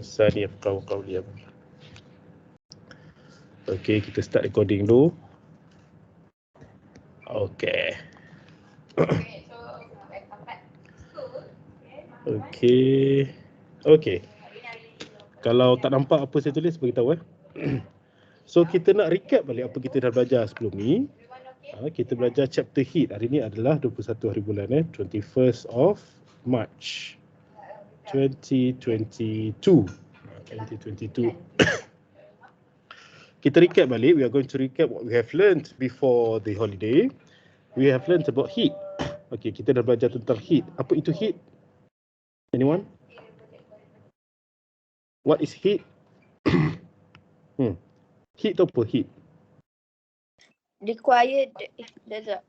Sani Afqahu Qawli. Okay, kita start recording dulu. Okay. Okay. Kalau tak nampak apa saya tulis, beritahu . So kita nak recap balik apa kita dah belajar sebelum ni. Kita belajar chapter heat. Hari ni adalah 21 hari bulan 21st of March 2022. Kita recap balik. We are going to recap what we have learned before the holiday. We have learned about heat. Okay, kita dah belajar tentang heat. Apa itu heat? Anyone? What is heat? Heat tu apa? Heat. Required desert.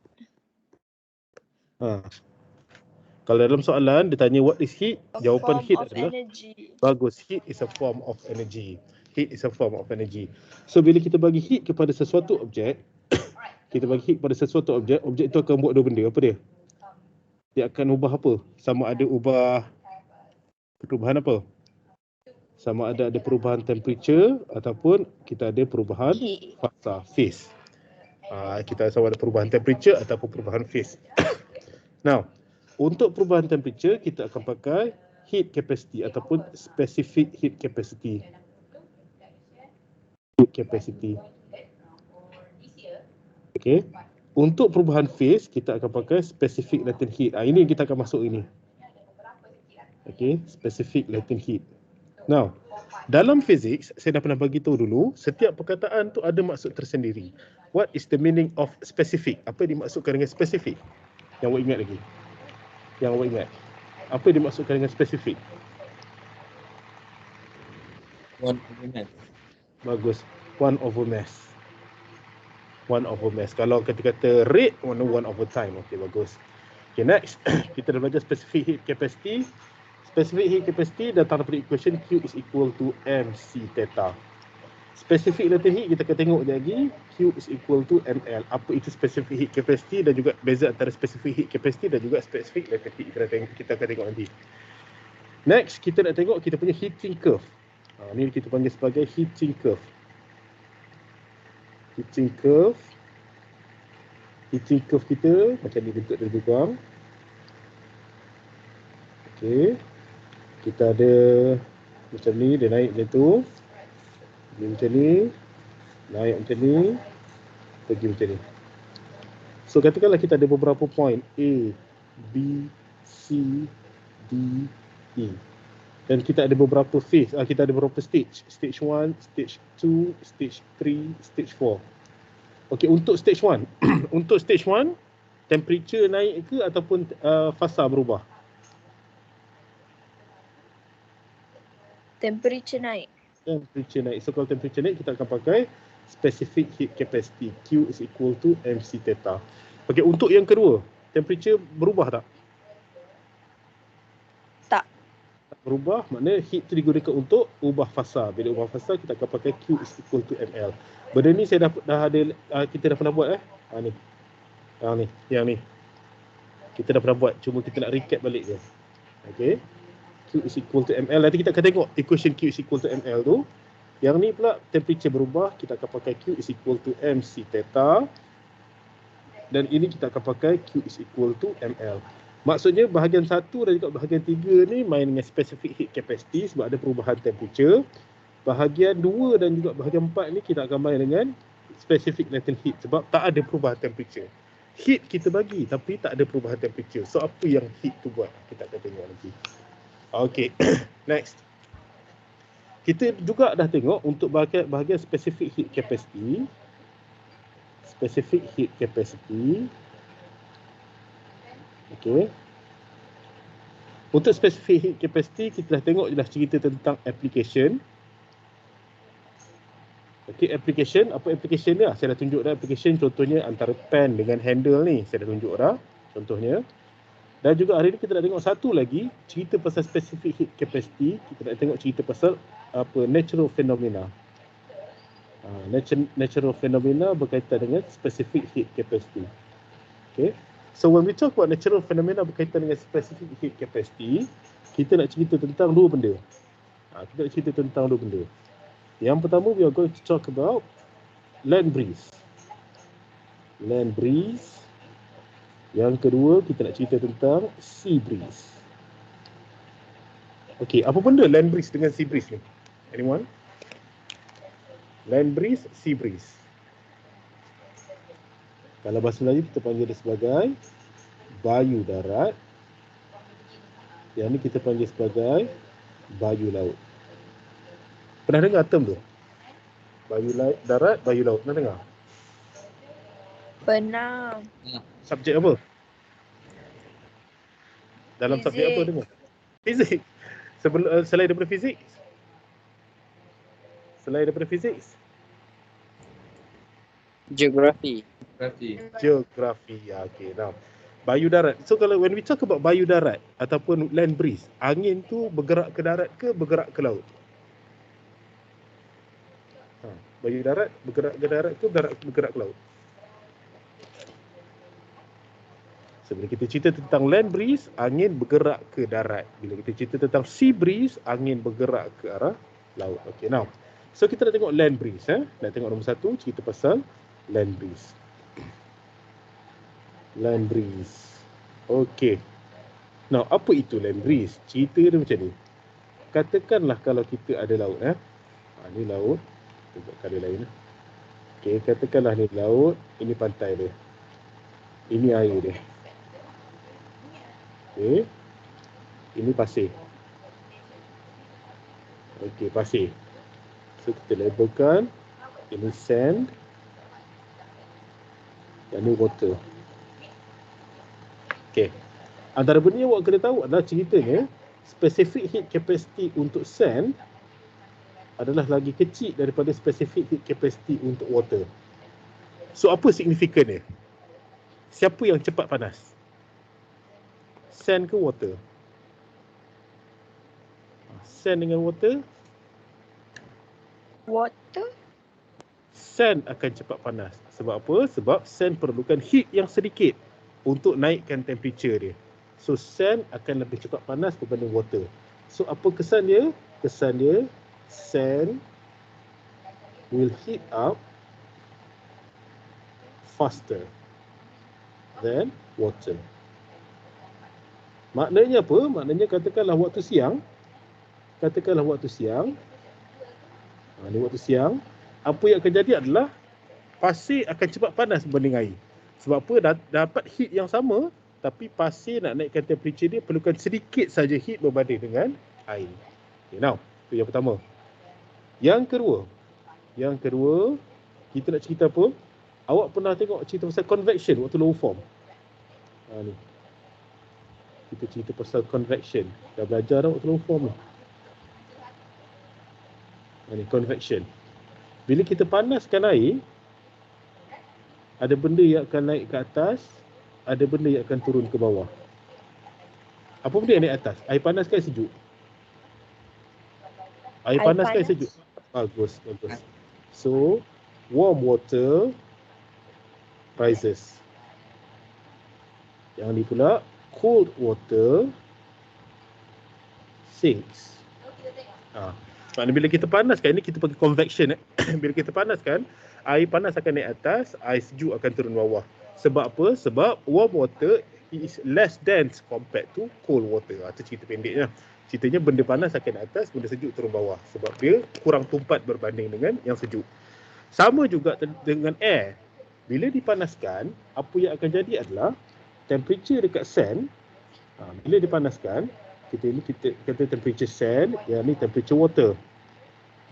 Kalau dalam soalan dia tanya what is heat, jawapan heat adalah energy. Bagus. Heat is a form of energy. Heat is a form of energy. So bila kita bagi heat kepada sesuatu objek, objek itu akan buat dua benda. Apa dia? Dia akan ubah apa? Sama ada ubah perubahan apa? Sama ada perubahan temperature ataupun kita ada perubahan fasa, phase. Kita sama ada perubahan temperature ataupun perubahan phase. Now, untuk perubahan temperature kita akan pakai heat capacity ataupun specific heat capacity. Okay. Untuk perubahan phase kita akan pakai specific latent heat. Ini kita akan masuk ini. Okay, specific latent heat. Now, dalam physics, saya dah pernah bagi tahu dulu, setiap perkataan tu ada maksud tersendiri. What is the meaning of specific? Apa yang dimaksudkan dengan specific? Yang awak ingat lagi? Apa yang dimaksudkan dengan specific? One over mass. Bagus. One over mass. Kalau kata rate, one over time. Okay, bagus. Okay, next. Kita dah belajar specific heat capacity. Specific heat capacity datang daripada equation Q is equal to mc theta. Specific latent heat kita akan tengok lagi. Q is equal to ml. Apa itu specific heat capacity dan juga beza antara specific heat capacity dan juga specific latent heat. Kita akan tengok nanti. Next, kita nak tengok kita punya heating curve. Ini kita panggil sebagai heating curve. Heating curve kita macam ni bentuk dia lebih kurang. Okey. Kita ada macam ni, dia naik macam tu. Pergi macam ni. Naik macam ni. Pergi macam ni. So katakanlah kita ada beberapa point A, B, C, D, E. Dan kita ada beberapa phase, kita ada beberapa stage. Stage 1, stage 2, stage 3, stage 4. Okey, untuk stage 1. Untuk stage 1, temperature naik ke ataupun fasa berubah? Temperature naik. So kalau temperature naik, kita akan pakai specific heat capacity. Q is equal to mc theta. Okey, untuk yang kedua, temperature berubah tak? Tak berubah, maknanya heat tu digunakan untuk ubah fasa. Bila ubah fasa, kita akan pakai Q is equal to ml. Benda ni saya dah ada, kita dah pernah buat Yang ni. Kita dah pernah buat, cuma kita nak recap balik je. Okey. Q is equal to ml. Nanti kita akan tengok equation Q is equal to ml tu. Yang ni pula temperature berubah, kita akan pakai Q is equal to mc theta. Dan ini kita akan pakai Q is equal to ml. Maksudnya bahagian 1 dan juga bahagian 3 ni main dengan specific heat capacity sebab ada perubahan temperature. Bahagian 2 dan juga bahagian 4 ni kita akan main dengan specific latent heat sebab tak ada perubahan temperature. Heat kita bagi tapi tak ada perubahan temperature. So apa yang heat tu buat? Kita akan tengok nanti. Okay, next. Kita juga dah tengok untuk bahagian specific heat capacity. Okay. Untuk specific heat capacity, kita dah tengok dah cerita tentang application. Okay, application. Apa application dia? Saya dah tunjuk dah application. Contohnya antara pen dengan handle ni. Saya dah tunjuk dah contohnya. Dan juga hari ni kita nak tengok satu lagi, cerita pasal specific heat capacity. Kita nak tengok cerita pasal natural phenomena. Natural phenomena berkaitan dengan specific heat capacity. Okay. So when we talk about natural phenomena berkaitan dengan specific heat capacity, kita nak cerita tentang dua benda. Kita nak cerita tentang dua benda. Yang pertama, we are going to talk about land breeze. Land breeze. Yang kedua, kita nak cerita tentang sea breeze. Okey, apa benda land breeze dengan sea breeze ni? Anyone? Land breeze, sea breeze. Kalau bahasa Melayu kita panggil dia sebagai bayu darat. Yang ni kita panggil sebagai bayu laut. Pernah dengar term tu? Bayu darat, bayu laut. Pernah dengar? Pernah. Subjek apa? Dalam subjek apa Fizik. dengar? Fizik. Selain daripada fizik? Selain daripada fizik? Geografi. Geografi. Ya, okey. Now, bayu darat. So kalau when we talk about bayu darat ataupun land breeze, angin tu bergerak ke darat ke bergerak ke laut? Bayu darat bergerak ke darat ke bergerak ke laut? So, bila kita cerita tentang land breeze, angin bergerak ke darat. Bila kita cerita tentang sea breeze, angin bergerak ke arah laut. Okay, now. So, kita nak tengok land breeze. Nak tengok nombor satu, cerita pasal land breeze. Land breeze. Okay. Now, apa itu land breeze? Cerita dia macam ni. Katakanlah kalau kita ada laut. Ni laut. Kita buat kali lain. Okay, katakanlah ni laut. Ini pantai dia. Ini air dia. Okay. Ini pasir. Okay, pasir. So, kita labelkan. Ini sand. Yang ni water. Okay. Antara benda yang awak kena tahu adalah ceritanya specific heat capacity untuk sand adalah lagi kecil daripada specific heat capacity untuk water. So, apa signifikannya? Siapa yang cepat panas? Sand ke water? Sand dengan water? Water. Sand akan cepat panas. Sebab apa? Sebab sand perlukan heat yang sedikit untuk naikkan temperature dia. So, sand akan lebih cepat panas berbanding water. So, apa kesan dia? Kesan dia, sand will heat up faster than water. Maknanya apa? Maknanya katakanlah waktu siang. Ni waktu siang. Apa yang akan jadi adalah pasir akan cepat panas berbanding air. Sebab apa? Dapat heat yang sama, tapi pasir nak naikkan temperature dia perlukan sedikit saja heat berbanding dengan air. Okay, now, itu yang pertama. Yang kedua, kita nak cerita apa? Awak pernah tengok cerita pasal convection waktu low form? Ni. Kita cerita pasal convection. Dah belajar dah waktu low form ni. Ni convection. Bila kita panaskan air, ada benda yang akan naik ke atas, ada benda yang akan turun ke bawah. Apa benda yang naik atas? Air panas ke air sejuk? Air panas ke air sejuk? Bagus. So, warm water rises. Yang ni pula, cold water sinks. Maknanya bila kita panaskan, ini kita panggil convection. Bila kita panaskan, air panas akan naik atas, air sejuk akan turun bawah. Sebab apa? Sebab warm water is less dense compared to cold water. Itu cerita pendeknya. Ceritanya benda panas akan naik atas, benda sejuk turun bawah. Sebab dia kurang tumpat berbanding dengan yang sejuk. Sama juga dengan air. Bila dipanaskan, apa yang akan jadi adalah temperature dekat sand, bila dipanaskan, kita kata temperature sand, yang ni temperature water.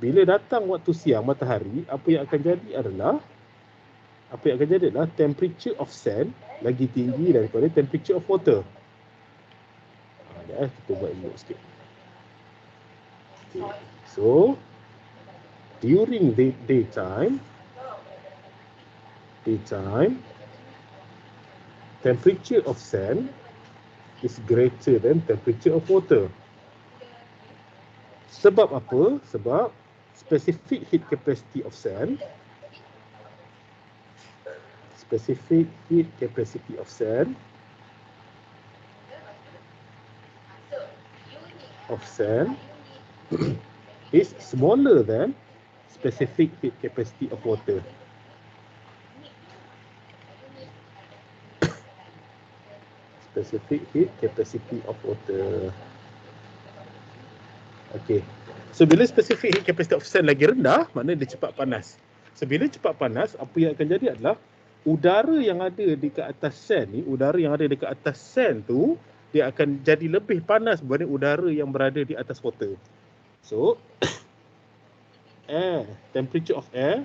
Bila datang waktu siang matahari, apa yang akan jadi adalah temperature of sand lagi tinggi daripada temperature of water. Kita buat elok sikit. Okay. So, during the daytime, temperature of sand is greater than temperature of water. Sebab apa? Sebab specific heat capacity of sand is smaller than specific heat capacity of water. Specific heat capacity of water. Okey. So bila specific heat capacity of sand lagi rendah, maknanya dia cepat panas. So bila cepat panas, apa yang akan jadi adalah udara yang ada dekat atas sand ni, udara yang ada dekat atas sand tu, dia akan jadi lebih panas berbanding udara yang berada di atas water. So air, temperature of air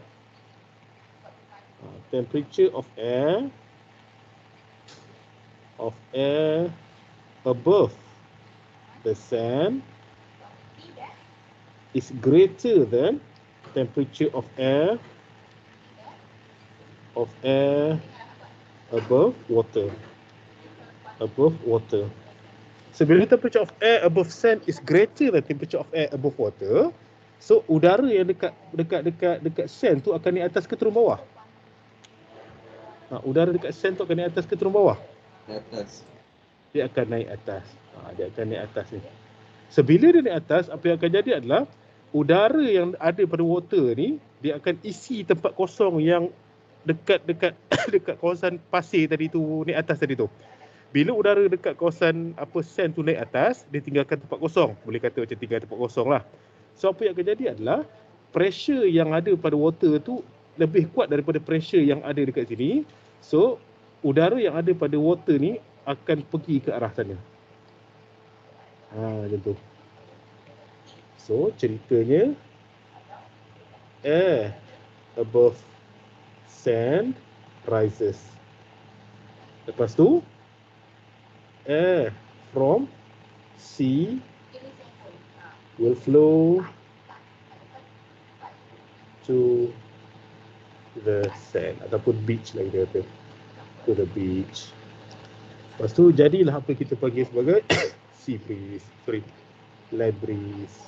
above the sand is greater than temperature of air above water. So bila temperature of air above sand is greater than temperature of air above water, so udara yang dekat sand tu akan naik atas ke turun bawah? Udara dekat sand tu akan naik atas ke turun bawah? Di atas. Dia akan naik atas. Dia akan naik atas ni. So bila dia naik atas, apa yang akan jadi adalah udara yang ada pada water ni, dia akan isi tempat kosong yang dekat kawasan pasir tadi tu, naik atas tadi tu. Bila udara dekat kawasan sand tu naik atas, dia tinggalkan tempat kosong. Boleh kata macam tinggal tempat kosong lah. So apa yang akan jadi adalah pressure yang ada pada water tu lebih kuat daripada pressure yang ada dekat sini. So udara yang ada pada water ni akan pergi ke arah sana. Macam tu. So ceritanya air above sand rises. Lepas tu air from sea will flow to the sand ataupun beach lah kita kata, to the beach. Lepas tu jadilah apa kita panggil sebagai sea breeze, land breeze.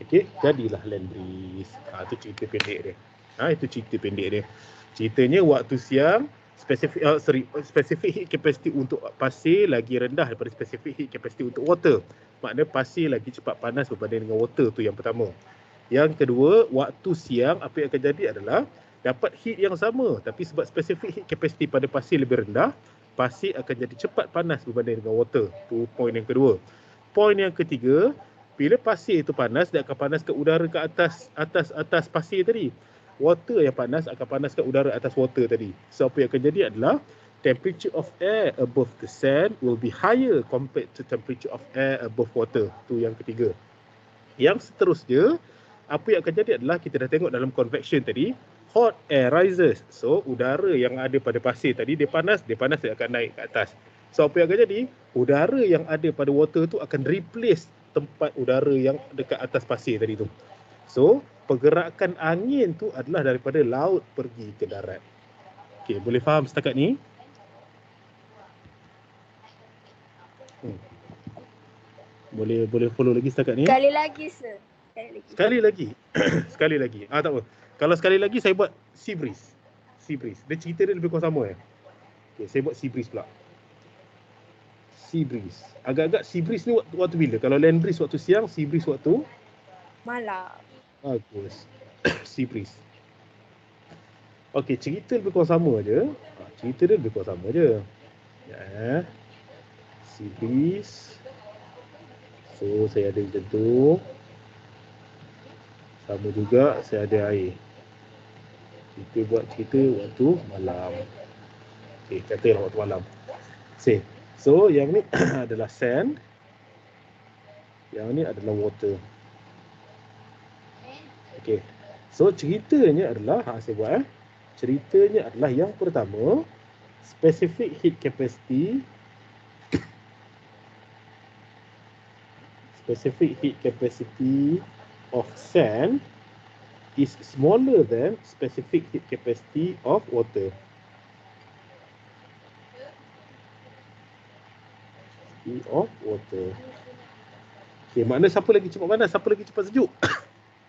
Okey, jadilah land breeze. Itu cerita pendek dia. Itu cerita pendek dia. Ceritanya waktu siang specific heat capacity untuk pasir lagi rendah daripada specific heat capacity untuk water. Maknanya pasir lagi cepat panas berbanding dengan water tu yang pertama. Yang kedua, waktu siang apa yang akan jadi adalah dapat heat yang sama, tapi sebab specific heat capacity pada pasir lebih rendah, pasir akan jadi cepat panas berbanding dengan water. Tu point yang kedua. Point yang ketiga, bila pasir itu panas, dia akan panaskan udara ke atas pasir tadi. Water yang panas akan panaskan udara atas water tadi. So apa yang akan jadi adalah temperature of air above the sand will be higher compared to temperature of air above water. Tu yang ketiga. Yang seterusnya, apa yang akan jadi adalah kita dah tengok dalam convection tadi, hot air rises. So udara yang ada pada pasir tadi dia panas dia akan naik ke atas. So apa yang akan jadi? Udara yang ada pada water tu akan replace tempat udara yang dekat atas pasir tadi tu. So pergerakan angin tu adalah daripada laut pergi ke darat. Okey, boleh faham setakat ni? Boleh follow lagi setakat ni? Sekali lagi, sir. Sekali lagi. Sekali lagi. Tak apa. Kalau sekali lagi saya buat sea breeze. Dia cerita dia lebih kurang sama . Okey, saya buat sea breeze pula. Sea breeze. Agak-agak sea breeze ni waktu bila? Kalau land breeze waktu siang, sea breeze waktu malam. Bagus. Sea breeze. Okey, cerita lebih kurang sama je. Cerita dia lebih kurang sama je. Ya. Sea breeze. So saya ada macam tu. Sama juga saya ada air. Kita buat cerita waktu malam. Okey, katalah waktu malam. So yang ni adalah sand. Yang ni adalah water. Okey. So ceritanya adalah saya buat ceritanya adalah yang pertama, specific heat capacity of sand is smaller than specific heat capacity of water. Okey, makna siapa lagi cepat panas, siapa lagi cepat sejuk?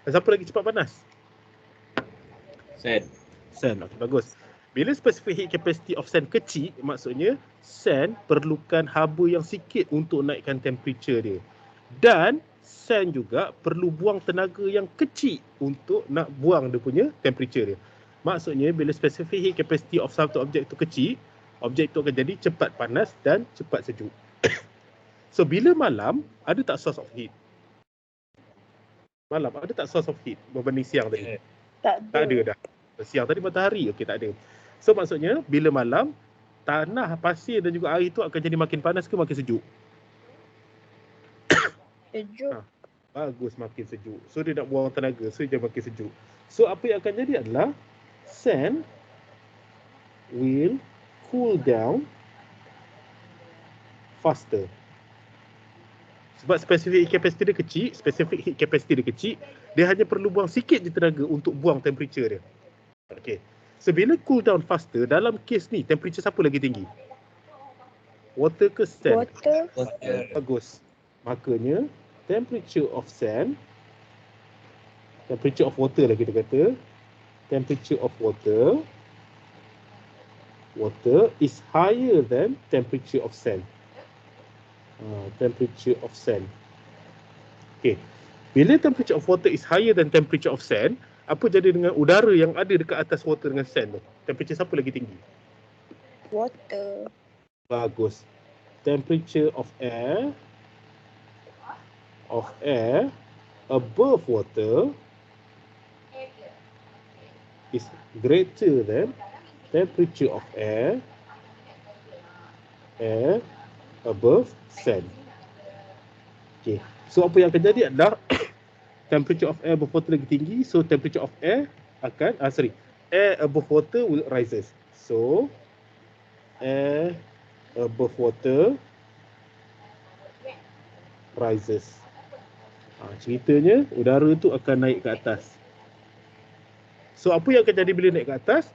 Siapa lagi cepat panas? Sand. Okey, bagus. Bila specific heat capacity of sand kecil, maksudnya sand perlukan haba yang sikit untuk naikkan temperature dia. Dan sand juga perlu buang tenaga yang kecil untuk nak buang dia punya temperature dia. Maksudnya bila specific heat capacity of satu objek tu kecil, objek tu akan jadi cepat panas dan cepat sejuk. So bila malam, ada tak source of heat? Malam ada tak source of heat berbanding siang tadi? Tak Tak ada dah. Siang tadi matahari, okey tak ada. So maksudnya bila malam, tanah, pasir dan juga air tu akan jadi makin panas ke makin sejuk? Sejuk. Bagus, makin sejuk. So dia nak buang tenaga, so dia makin sejuk. So apa yang akan jadi adalah sand will cool down faster. Sebab specific heat capacity dia kecil, dia hanya perlu buang sikit je tenaga untuk buang temperature dia. Okey. So bila cool down faster, dalam kes ni temperature siapa lagi tinggi? Water ke sand? Water. Bagus. Makanya temperature of sand, temperature of water lah kita kata, temperature of water is higher than temperature of sand. Temperature of sand. Okay. Bila temperature of water is higher than temperature of sand, apa jadi dengan udara yang ada dekat atas water dengan sand tu? Temperature siapa lagi tinggi? Water. Bagus. Temperature of air above water is greater than temperature of air above sand. Okay. So apa yang akan jadi adalah temperature of air above water lagi tinggi, so temperature of air akan air above water will rises. So air above water rises. Ceritanya udara tu akan naik ke atas. So apa yang akan jadi bila naik ke atas?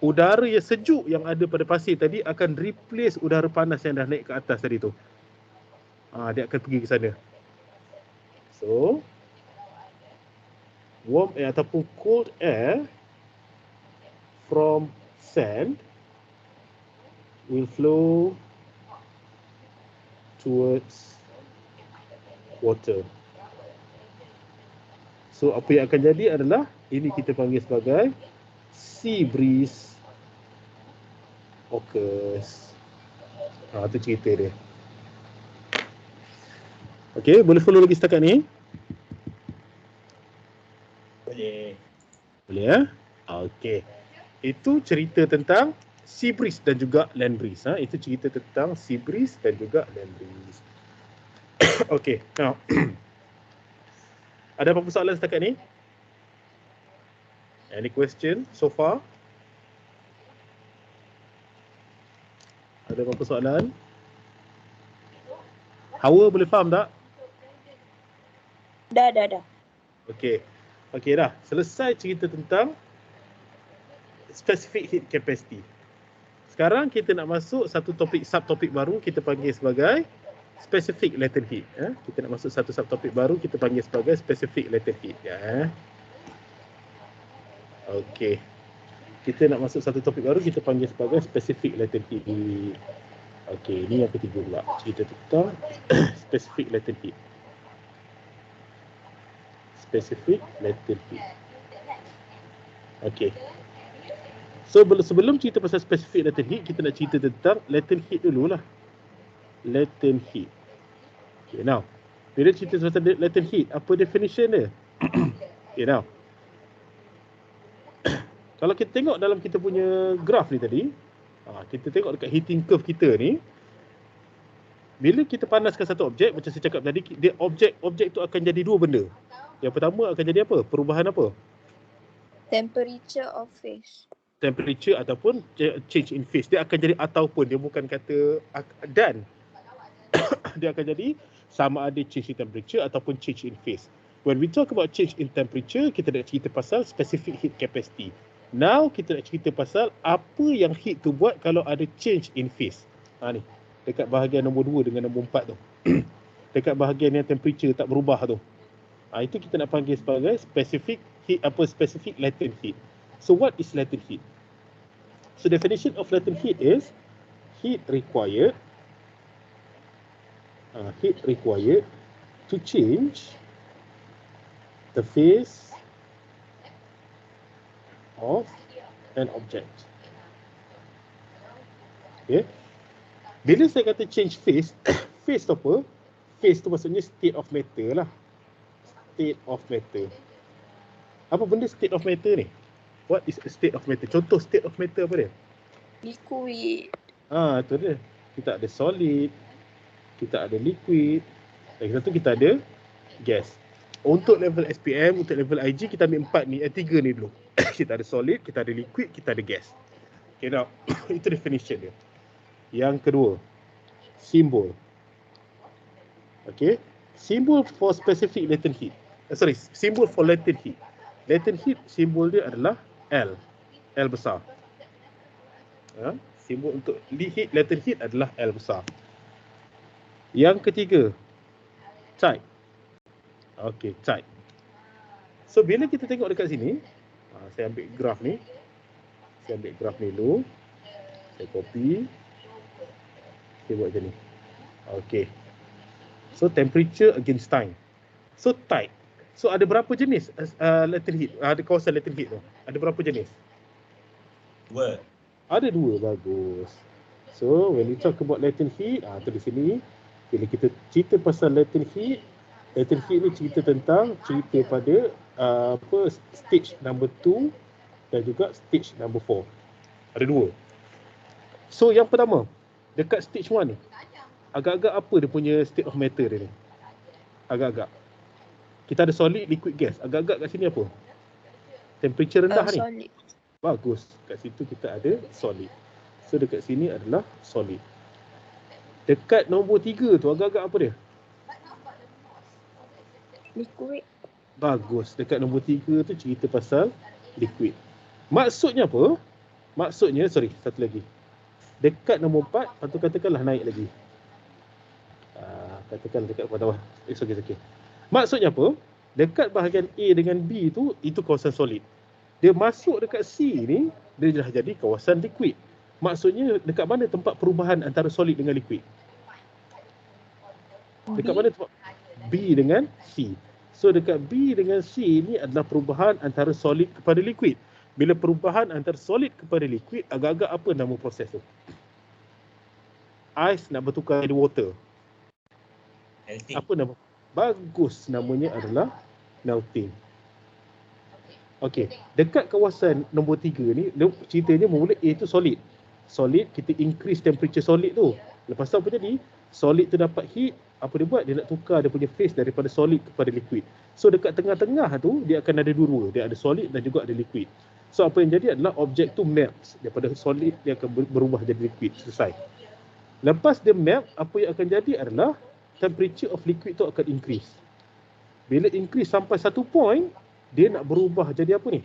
Udara yang sejuk yang ada pada pasir tadi akan replace udara panas yang dah naik ke atas tadi tu. Dia akan pergi ke sana. So warm air ataupun cold air from sand will flow towards water. So apa yang akan jadi adalah ini kita panggil sebagai sea breeze occurs. Itu cerita dia. Okey, boleh follow lagi setakat ni? Boleh. Boleh ya? Okey. Itu cerita tentang sea breeze dan juga land breeze. Itu cerita tentang sea breeze dan juga land breeze. Okey, now ada apa-apa soalan setakat ni? Any question so far? Ada apa-apa soalan? Hawa boleh faham tak? Dah. Okey. Okey dah. Selesai cerita tentang specific heat capacity. Sekarang kita nak masuk satu topik, subtopik baru kita panggil sebagai specific latent heat. Kita nak masuk satu subtopik baru kita panggil sebagai specific latent heat. Okey. Kita nak masuk satu topik baru kita panggil sebagai specific latent heat. Okey, ini yang ketiga pula. Cerita tentang specific latent heat. Specific latent heat. Okey. So sebelum cerita pasal specific latent heat, kita nak cerita tentang latent heat dululah. Latent heat. Okay, now. Bila cerita pasal latent heat, apa definition dia? Okay, now. Kalau kita tengok dalam kita punya graf ni tadi, kita tengok dekat heating curve kita ni, bila kita panaskan satu objek, macam saya cakap tadi, dia objek tu akan jadi dua benda. Yang pertama akan jadi apa? Perubahan apa? Temperature of phase. Temperature ataupun change in phase. Dia akan jadi ataupun, dia bukan kata dan. Dia akan jadi sama ada change in temperature ataupun change in phase. When we talk about change in temperature, kita nak cerita pasal specific heat capacity. Now kita nak cerita pasal apa yang heat tu buat kalau ada change in phase. Ni, dekat bahagian nombor 2 dengan nombor 4 tu. Dekat bahagian yang temperature tak berubah tu. Itu kita nak panggil sebagai specific heat, specific latent heat. So what is latent heat? So definition of latent heat is heat required to change the phase of an object. Okay. Bila saya kata change phase, phase tu apa? Phase tu maksudnya state of matter lah. State of matter. Apa benda state of matter ni? What is a state of matter? Contoh state of matter apa dia? Liquid. Tu dia. Kita ada solid, kita ada liquid, lagi satu kita ada gas. Untuk level SPM, untuk level IG kita ambil 4 ni, 3 ni dulu. Kita ada solid, kita ada liquid, kita ada gas. Okay, now itu definition dia. Yang kedua, simbol. Okay, simbol for specific latent heat. Simbol for latent heat. Latent heat simbol dia adalah L. L besar. Simbol untuk heat, latent heat adalah L besar. Yang ketiga, type. Okay, type. So bila kita tengok dekat sini, saya ambil graf ni. Saya ambil graf ni dulu. Saya copy. Saya buat macam ni. Okay. So temperature against time. So type. So ada berapa jenis latent heat? Ada kawasan latent heat tu. Ada berapa jenis? 2. Ada 2, bagus. So when we talk about latent heat, tu di sini. Bila kita cerita pasal latent heat ni cerita pada stage number 2 dan juga stage number 4. Ada 2. So yang pertama, dekat stage 1 ni, agak-agak apa dia punya state of matter dia ni? Agak-agak. Kita ada solid, liquid, gas. Agak-agak kat sini apa? Temperature rendah ni. Solid. Bagus. Kat situ kita ada solid. So dekat sini adalah solid. Dekat nombor 3 tu agak-agak apa dia? Liquid. Bagus. Dekat nombor 3 tu cerita pasal liquid. Maksudnya apa? Maksudnya, satu lagi. Dekat nombor 4, patut katakanlah naik lagi. Katakan dekat bawah. It's okay. Maksudnya apa? Dekat bahagian A dengan B tu, itu kawasan solid. Dia masuk dekat C ni, dia dah jadi kawasan liquid. Maksudnya dekat mana tempat perubahan antara solid dengan liquid? Dekat mana tempat B dengan C? So dekat B dengan C ni adalah perubahan antara solid kepada liquid. Bila perubahan antara solid kepada liquid, agak-agak apa nama proses tu? Ais nak bertukar jadi water. Melting. Apa nama? Bagus, namanya adalah melting. Okey, dekat kawasan nombor 3 ni, ceritanya mula A tu solid. Solid, kita increase temperature solid tu. Lepas tu apa jadi? Solid tu dapat heat, apa dia buat? Dia nak tukar dia punya phase daripada solid kepada liquid. So dekat tengah-tengah tu, dia akan ada dua. Dia ada solid dan juga ada liquid. So apa yang jadi adalah objek tu melts. Daripada solid, dia akan berubah jadi liquid. Selesai. Lepas dia melt, apa yang akan jadi adalah temperature of liquid tu akan increase. Bila increase sampai satu point, dia nak berubah jadi apa ni?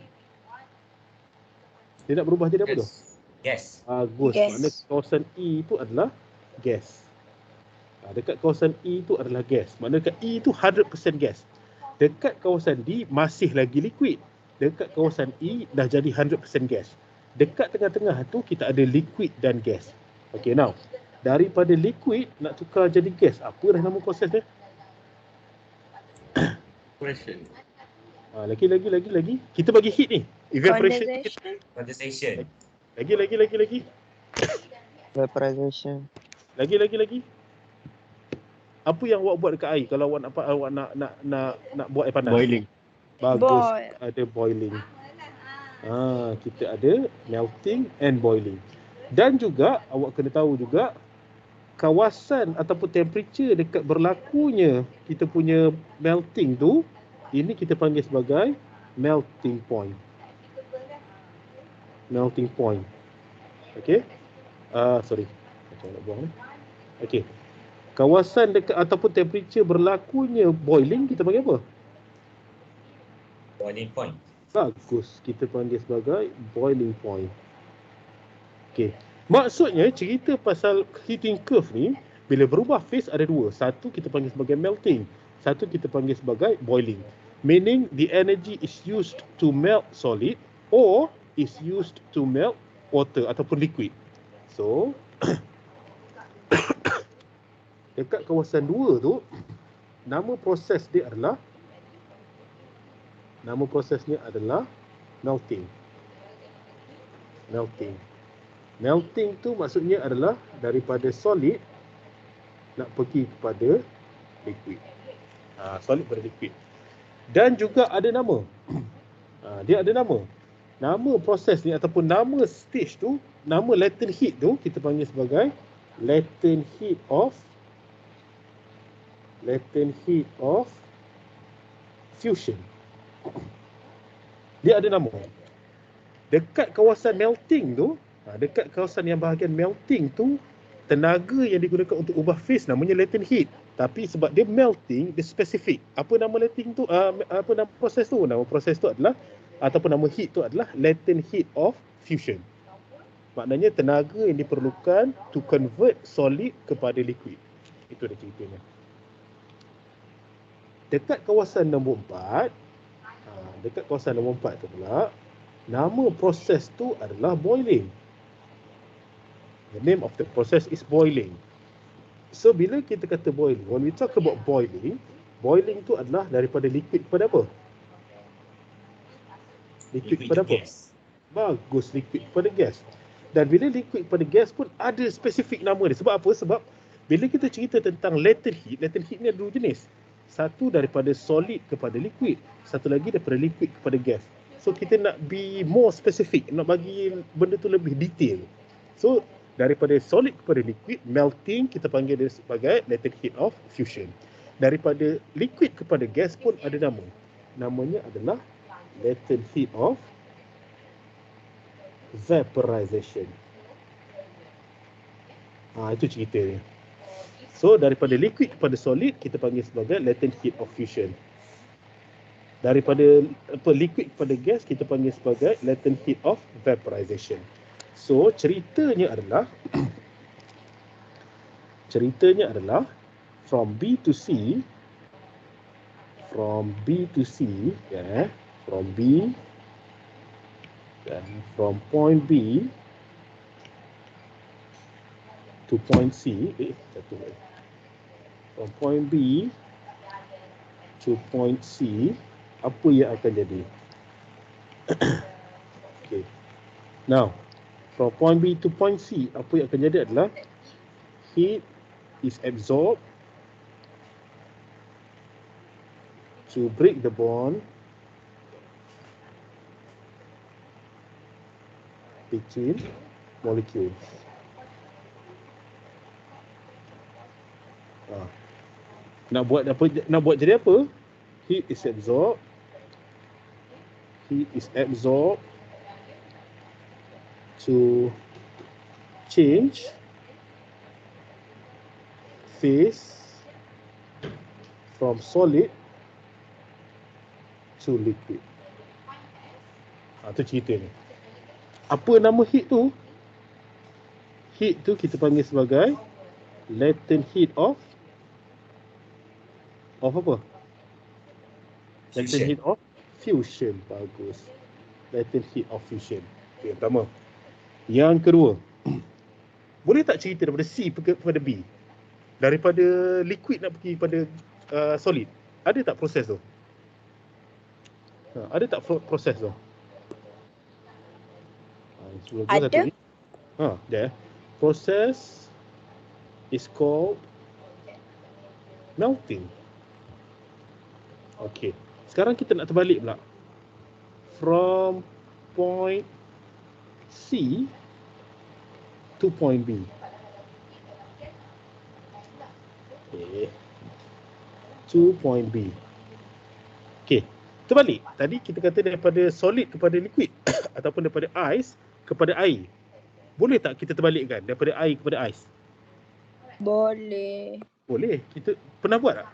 Dia nak berubah jadi apa tu? Gas. Bagus. Gas. Maknanya kawasan E tu adalah gas. Dekat kawasan E tu adalah gas. Maknanya dekat E tu 100% gas. Dekat kawasan D masih lagi liquid. Dekat kawasan E dah jadi 100% gas. Dekat tengah-tengah tu kita ada liquid dan gas. Okay, now daripada liquid nak tukar jadi gas, apa dah nama proses dia? Evaporation. Lagi. Kita bagi heat ni. Evaporation. Condensation. Lagi. Vaporization. Lagi. Apa yang awak buat dekat air kalau awak nak buat air panas? Boiling. Bagus. Boil. Ada boiling. Kita ada melting and boiling. Dan juga awak kena tahu juga kawasan ataupun temperature dekat berlakunya kita punya melting tu, ini kita panggil sebagai melting point. Melting point. Okey. Macam nak buang ni. Okey. Kawasan dekat ataupun temperature berlakunya boiling kita panggil apa? Boiling point. Bagus. Kita panggil sebagai boiling point. Okey. Maksudnya cerita pasal heating curve ni, bila berubah phase ada dua. Satu kita panggil sebagai melting. Satu kita panggil sebagai boiling. Meaning the energy is used to melt solid or is used to melt water ataupun liquid. So dekat kawasan 2 tu, nama prosesnya adalah melting. Melting tu maksudnya adalah daripada solid nak pergi kepada liquid. Solid pada liquid. Dan juga ada nama. Dia ada nama. Nama proses ni ataupun nama stage tu, nama latent heat tu kita panggil sebagai latent heat of fusion. Dia ada nama. Dekat kawasan melting tu, dekat kawasan yang bahagian melting tu, tenaga yang digunakan untuk ubah phase namanya latent heat. Tapi sebab dia melting, dia spesifik. Apa nama latent tu? Apa nama proses tu? Nama proses tu adalah ataupun nama heat tu adalah latent heat of fusion. Maknanya tenaga yang diperlukan to convert solid kepada liquid. Itu dah ceritanya. Dekat kawasan nombor 4, tu pula, nama proses tu adalah boiling. The name of the process is boiling. So bila kita kata boiling, when we talk about boiling tu adalah daripada liquid kepada apa? Liquid kepada apa? Gas. Bagus, liquid kepada gas. Dan bila liquid kepada gas pun ada spesifik nama dia. Sebab apa? Sebab bila kita cerita tentang latent heat ni ada dua jenis. Satu daripada solid kepada liquid, satu lagi daripada liquid kepada gas. So kita nak be more specific, nak bagi benda tu lebih detail. So daripada solid kepada liquid, melting kita panggil dia sebagai latent heat of fusion. Daripada liquid kepada gas pun ada nama. Namanya adalah latent heat of vaporization. Itu cerita dia. So daripada liquid kepada solid kita panggil sebagai latent heat of fusion. Daripada liquid kepada gas kita panggil sebagai latent heat of vaporization. So ceritanya adalah from B to C, from point B to point C, from point B to point C, apa yang akan jadi? Okay. Now, from point B to point C, apa yang akan jadi adalah heat is absorbed to break the bond between molecules. Nak buat jadi apa? Heat is absorbed to change phase from solid to liquid. Itu cerita ni. Apa nama heat tu? Heat tu kita panggil sebagai latent heat of apa? Latent heat of fusion. Bagus. Latent heat of fusion. Okay, yang pertama. Yang kedua, boleh tak cerita daripada C kepada B? Daripada liquid nak pergi pada solid. Ada tak proses tu? Ada tak proses tu? Ada. Process is called melting. Okay. Sekarang kita nak terbalik pula. From point C to point B. Okay. To point B. Okay. Terbalik. Tadi kita kata daripada solid kepada liquid ataupun daripada ice kepada air. Boleh tak kita terbalikkan daripada air kepada ais? Boleh. Boleh. Kita pernah buat tak?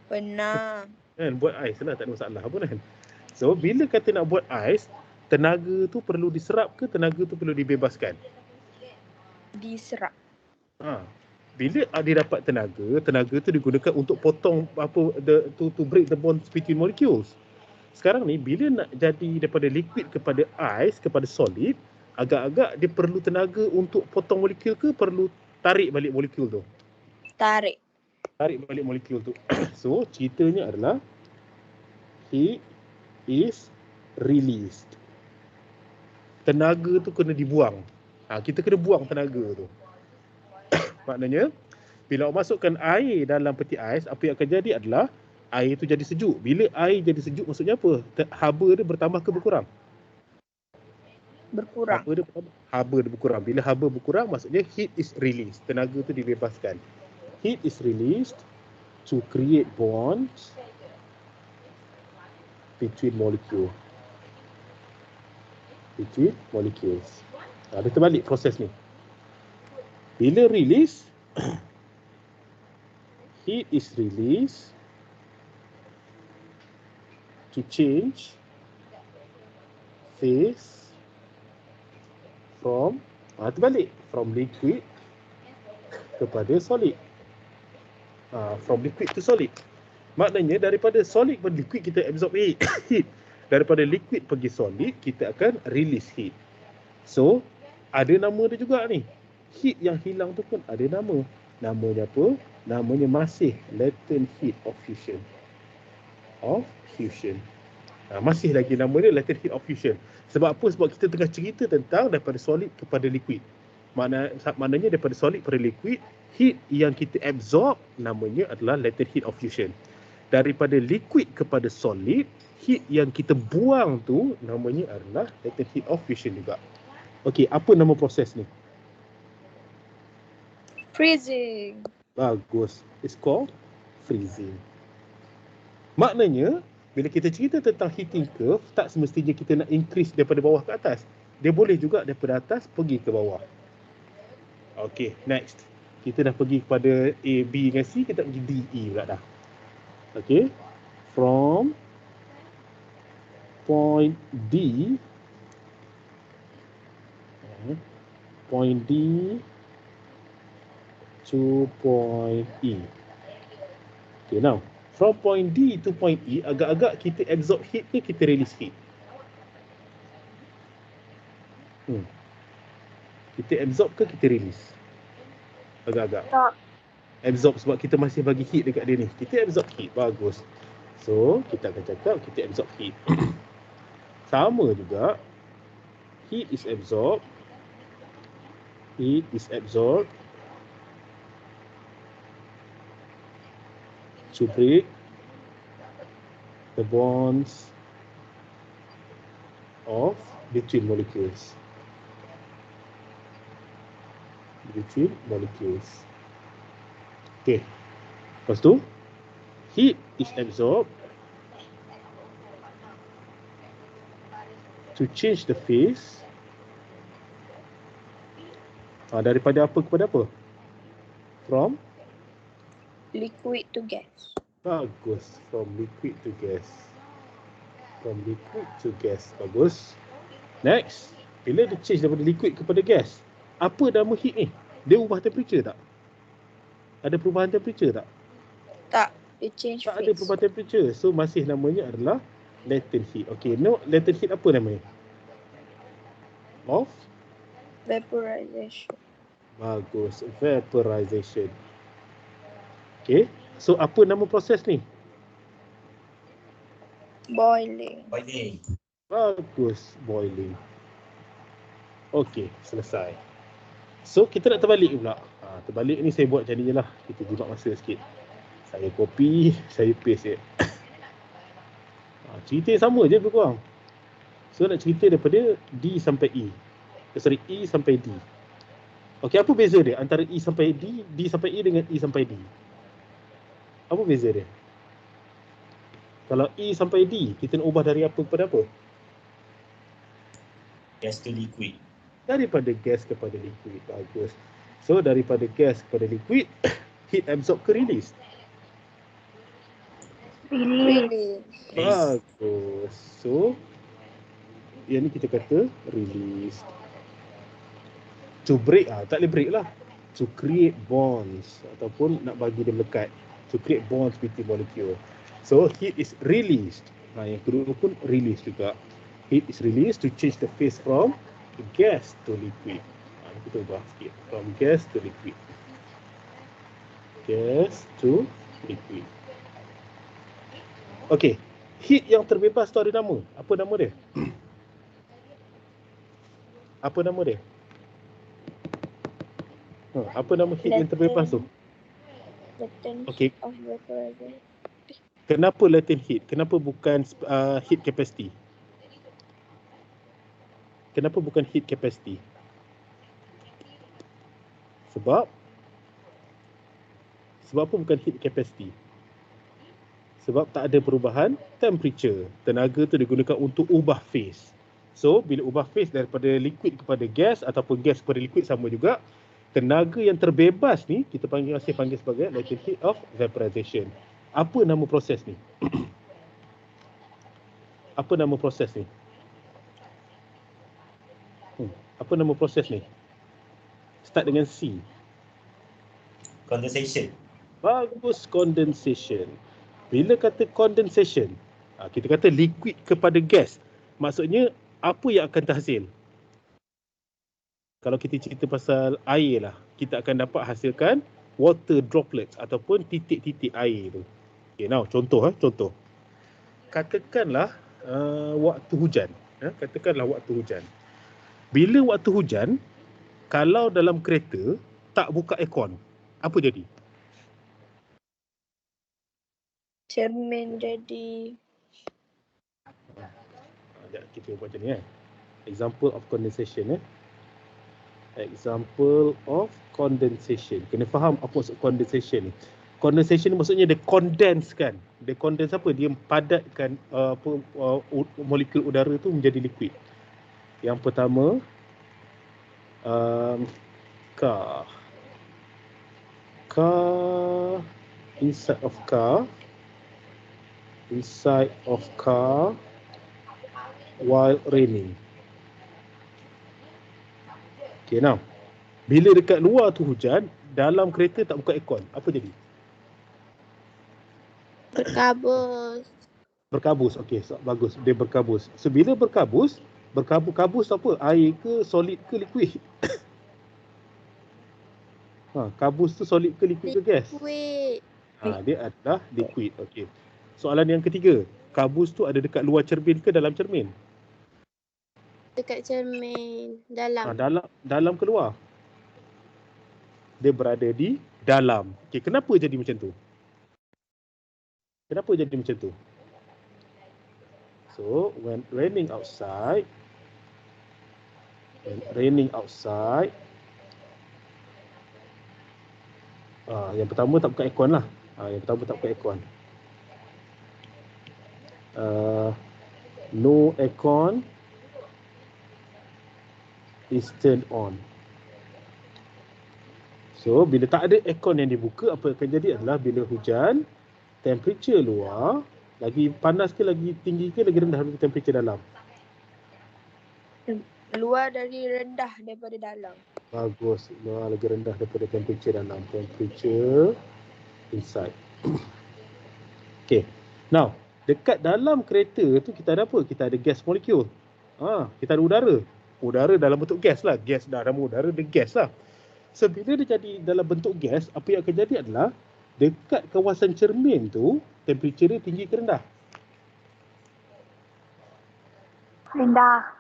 Pernah. Kan buat ais lah, tak ada masalah pun kan. So bila kata nak buat ais, tenaga tu perlu diserap ke tenaga tu perlu dibebaskan? Diserap. Bila dia dapat tenaga tu digunakan untuk potong to break the bonds between molecules. Sekarang ni bila nak jadi daripada liquid kepada ais kepada solid, agak-agak dia perlu tenaga untuk potong molekul ke perlu tarik balik molekul tu? Tarik. tarik balik molekul tu. So, ceritanya adalah heat is released. Tenaga tu kena dibuang. Kita kena buang tenaga tu. Maknanya, bila awak masukkan air dalam peti ais, apa yang akan jadi adalah air tu jadi sejuk. Bila air jadi sejuk, maksudnya apa? Haba dia bertambah ke berkurang? Berkurang. Haba dia berkurang. Bila haba berkurang, maksudnya heat is released. Tenaga tu dibebaskan. Heat is released to create bonds between molecules. Dia terbalik proses ni. Bila release, heat is released to change phase from terbalik, from liquid kepada solid. From liquid to solid. Maknanya daripada solid ke liquid kita absorb heat. Daripada liquid pergi solid, kita akan release heat. So, ada nama dia juga ni. Heat yang hilang tu pun ada nama. Namanya apa? Namanya masih latent heat of fusion. Masih lagi nama dia latent heat of fusion. Sebab apa? Sebab kita tengah cerita tentang daripada solid kepada liquid. Maknanya daripada solid kepada liquid, heat yang kita absorb namanya adalah latent heat of fusion. Daripada liquid kepada solid, heat yang kita buang tu namanya adalah latent heat of fusion juga. Okey, apa nama proses ni? Freezing. Bagus. It's called freezing. Maknanya, bila kita cerita tentang heating curve, tak semestinya kita nak increase daripada bawah ke atas. Dia boleh juga daripada atas pergi ke bawah. Okey, next. Kita dah pergi kepada A, B dengan C, kita pergi D, E pula dah. Okey. From point D to point E. Okay, now from point D to point E, agak-agak kita absorb heat ke kita release heat? Kita absorb ke kita release? Agak-agak. Absorb sebab kita masih bagi heat dekat dia ni. Kita absorb heat. Bagus. So, kita akan cakap kita absorb heat. Sama juga. Heat is absorbed. To break the bonds of between molecules. Okay. Lepas tu, heat is absorbed to change the phase daripada apa kepada apa? From Liquid to gas. Bagus. From liquid to gas. Bagus. Next. Bila dia change daripada liquid kepada gas, apa nama heat ni? Dia ubah temperature tak? Ada perubahan temperature tak? Tak. Dia change Tak phase. ada perubahan temperature. So, masih namanya adalah latent heat. Okay. No, latent heat apa namanya? Of? Vaporization. Bagus. Vaporization. Okay. So, apa nama proses ni? Boiling. Bagus. Boiling. Okay. Selesai. So, kita nak terbalik pula. Terbalik ni saya buat macam ni je lah. Kita jimat masa sikit. Saya copy, saya paste je. Cerita yang sama je lebih kurang. So, nak cerita daripada D sampai E. E sampai D. Okay, apa beza dia antara E sampai D sampai E dengan E sampai D? Apa beza dia? Kalau E sampai D, kita nak ubah dari apa kepada apa? Gas to liquid. Daripada gas kepada liquid. Bagus. So, daripada gas kepada liquid, heat absorb ke release? Release. Bagus. So, yang ni kita kata release. To break, tak boleh break lah. To create bonds ataupun nak bagi dia melekat. To create bonds between molecule. So, heat is released. Yang kedua pun release juga. Heat is released to change the phase from gas to liquid. Kita ubah sikit. From gas to liquid. gas to liquid. Okey, heat yang terbebas tu ada nama. Apa nama dia? Apa nama dia? Apa nama heat yang terbebas tu? Latent Okey. heat of vaporization. Kenapa latent heat? Kenapa bukan heat capacity? Kenapa bukan heat capacity? Sebab apa bukan heat capacity? Sebab tak ada perubahan temperature. Tenaga tu digunakan untuk ubah phase. So, bila ubah phase daripada liquid kepada gas ataupun gas kepada liquid sama juga, tenaga yang terbebas ni kita panggil sebagai latent heat of vaporization. Apa nama proses ni? Apa nama proses ni? Apa nama proses ni? Start dengan C. Condensation. Bagus, condensation. Bila kata condensation, kita kata liquid kepada gas. Maksudnya apa yang akan terhasil? Kalau kita cerita pasal air lah, kita akan dapat hasilkan water droplets ataupun titik-titik air tu. Okay, now contoh. Katakanlah waktu hujan. Katakanlah waktu hujan. Bila waktu hujan, kalau dalam kereta tak buka aircon, apa jadi? Cermin jadi. Kita buat macam ni Example of condensation Example of condensation. Kena faham apa maksud condensation ni. Condensation ni maksudnya dia condense kan. Dia condense apa? Dia padatkan molekul udara tu menjadi liquid. Yang pertama car inside of car while raining. Okay, now bila dekat luar tu hujan, dalam kereta tak buka aircon, apa jadi? Berkabus. Okey, bagus. Dia berkabus. So bila berkabus apa? Air ke, solid ke, liquid? Kabus tu solid ke, liquid ke, gas? Liquid. Dia adalah liquid. Okey. Soalan yang ketiga, kabus tu ada dekat luar cermin ke dalam cermin? Dekat cermin. Dalam. Dalam ke luar? Dia berada di dalam. Okey, kenapa jadi macam tu? So, when raining outside, yang pertama tak buka aircon lah. No aircon is turned on. So, bila tak ada aircon yang dibuka, apa akan jadi adalah bila hujan, temperature luar lagi panas ke, lagi tinggi ke, lagi rendah daripada temperature dalam? Luar daripada dalam. Bagus, luar lagi rendah daripada temperature dalam. Temperature inside. Okay, now dekat dalam kereta tu kita ada apa? Kita ada gas molekul. Kita ada udara dalam bentuk gas lah. Gas dalam udara, dia gas lah. So, bila dia jadi dalam bentuk gas, apa yang akan jadi adalah dekat kawasan cermin tu, temperature dia tinggi ke rendah? Rendah.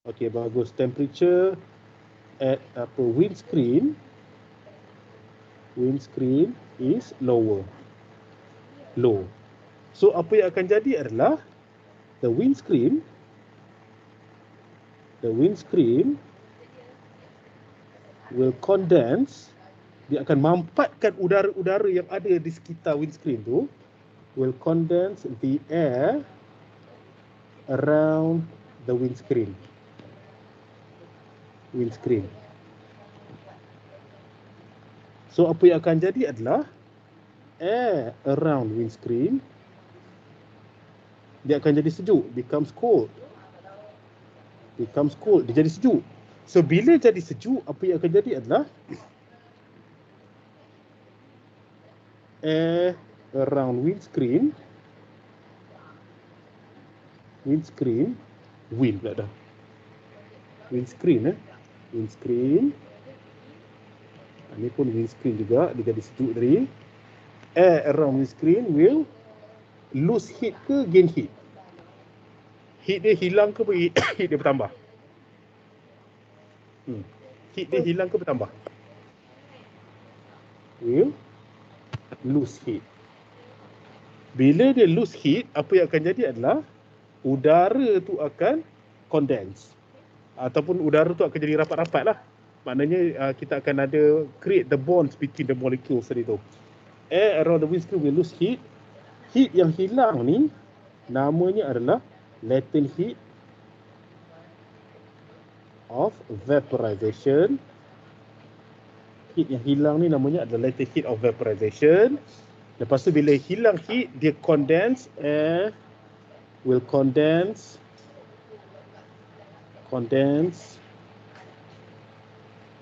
Okey, bagus. Temperature at windscreen is low. So, apa yang akan jadi adalah the windscreen will condense. Dia akan mampatkan udara-udara yang ada di sekitar windscreen tu, will condense the air around the windscreen. So, apa yang akan jadi adalah air around windscreen, dia akan jadi sejuk, becomes cold. Dia jadi sejuk. So, bila jadi sejuk, apa yang akan jadi adalah air around windscreen wind pula dah. Windscreen Ini pun windscreen juga, dia jadi sejuk tadi. Air around windscreen will lose heat ke gain heat? Heat dia hilang ke heat dia bertambah? Heat dia hilang ke bertambah? Will lose heat. Bila dia lose heat, apa yang akan jadi adalah udara tu akan condense. Ataupun udara tu akan jadi rapat-rapat lah. Maknanya kita akan ada create the bonds between the molecules tadi tu. Air around the windscreen will lose heat. Heat yang hilang ni namanya adalah latent heat of vaporization. Heat yang hilang ni namanya adalah latent heat of vaporization. Lepas tu bila hilang heat, dia condense. Air will condense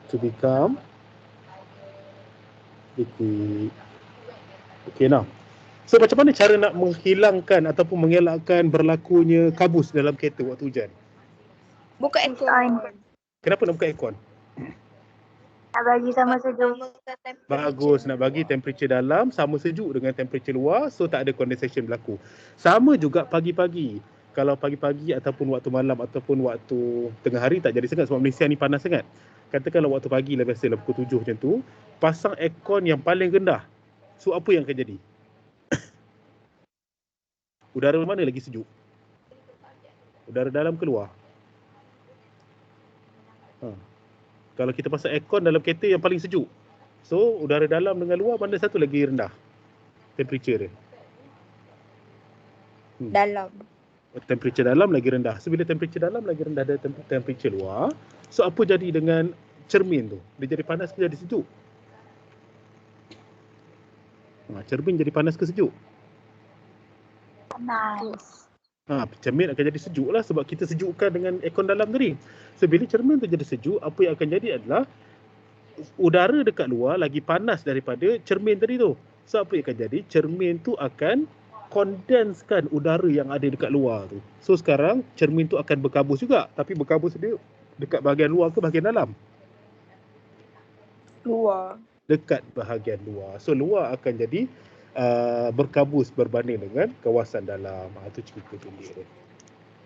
to become liquid. Okay, now. So macam mana cara nak menghilangkan ataupun mengelakkan berlakunya kabus dalam kereta waktu hujan? Buka aircon. Kenapa nak buka aircon? Nak bagi sama sejuk. Bagus, nak bagi temperature dalam sama sejuk dengan temperature luar, so tak ada condensation berlaku. Sama juga pagi-pagi. Kalau pagi-pagi ataupun waktu malam ataupun waktu tengah hari tak jadi sangat sebab Malaysia ni panas sangat. Katakanlah waktu pagi lah biasalah pukul 7 macam tu, pasang aircon yang paling rendah. So apa yang akan jadi? Udara mana lagi sejuk? Udara dalam ke luar? Kalau kita pasang aircon dalam kereta yang paling sejuk, so udara dalam dengan luar mana satu lagi rendah temperature dia? Dalam. Temperature dalam lagi rendah. So bila temperature dalam lagi rendah dari temperature luar, so apa jadi dengan cermin tu? Dia jadi panas ke jadi sejuk? Cermin jadi panas ke sejuk? Panas. Cermin akan jadi sejuk lah sebab kita sejukkan dengan aircon dalam tadi. So bila cermin tu jadi sejuk, apa yang akan jadi adalah udara dekat luar lagi panas daripada cermin tadi tu. So apa yang akan jadi? Cermin tu akan kondenskan udara yang ada dekat luar tu. So sekarang cermin tu akan berkabus juga, tapi berkabus dia dekat bahagian luar ke bahagian dalam? Luar. Dekat bahagian luar. So luar akan jadi berkabus berbanding dengan kawasan dalam. Itu cerita pendek dia.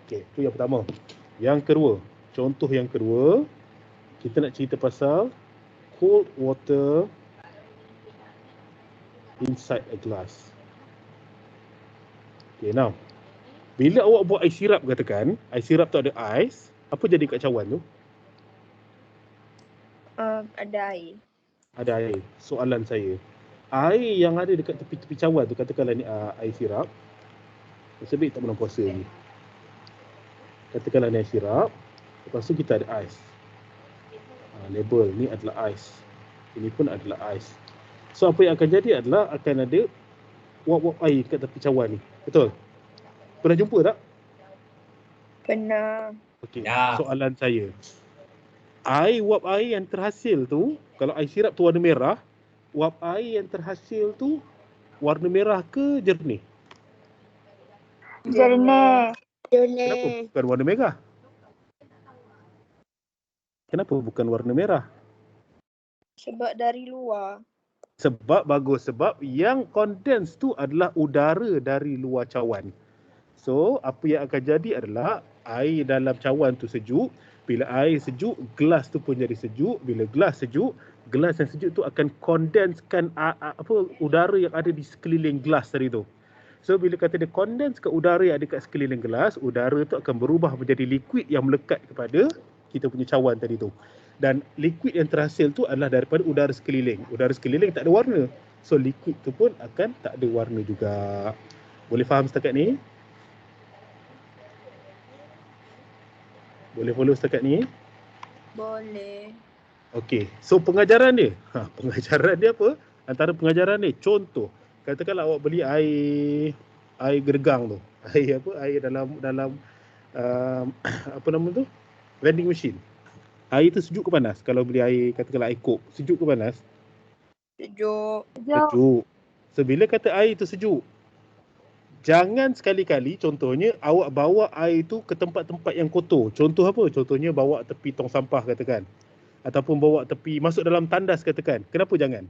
Okey, itu yang pertama. Yang kedua, contoh yang kedua, kita nak cerita pasal cold water inside a glass. Okay, now. Bila awak buat ais sirap katakan, ais sirap tu ada ais, apa jadi kat cawan tu? Ada air. Ada air. Soalan saya, air yang ada dekat tepi-tepi cawan tu, katakanlah ni air sirap. Nasib baik tak pernah puasa lagi. Katakanlah ni air sirap, lepas tu kita ada ais. Label ni adalah ais. Ini pun adalah ais. So apa yang akan jadi adalah akan ada wap-wap air dekat tepi cawan ni. Betul? Pernah jumpa tak? Pernah. Okey, Ya. soalan saya. Wap air yang terhasil tu, kalau air sirap tu warna merah, wap air yang terhasil tu warna merah ke jernih? Jernih. Kenapa bukan warna merah? Kenapa bukan warna merah? Sebab dari luar. Sebab yang condense tu adalah udara dari luar cawan. So, apa yang akan jadi adalah air dalam cawan tu sejuk. Bila air sejuk, gelas tu pun jadi sejuk. Bila gelas sejuk, gelas yang sejuk tu akan kondenskan udara yang ada di sekeliling gelas tadi tu. So, bila kata dia condense ke udara yang ada kat sekeliling gelas, udara tu akan berubah menjadi liquid yang melekat kepada kita punya cawan tadi tu. Dan liquid yang terhasil tu adalah daripada udara sekeliling. Udara sekeliling tak ada warna. So, liquid tu pun akan tak ada warna juga. Boleh faham setakat ni? Boleh follow setakat ni? Boleh. Okey. So pengajaran dia. Pengajaran dia apa? Antara pengajaran dia, contoh. Katakanlah awak beli air gergang tu. Air apa? Air dalam apa nama tu? Vending machine. Air tu sejuk ke panas? Kalau beli air, katakanlah air Coke, sejuk ke panas? Sejuk. Sejuk. So bila kata air tu sejuk, jangan sekali-kali contohnya awak bawa air tu ke tempat-tempat yang kotor. Contoh apa? Contohnya bawa tepi tong sampah katakan. ataupun bawa tepi, masuk dalam tandas katakan. Kenapa jangan?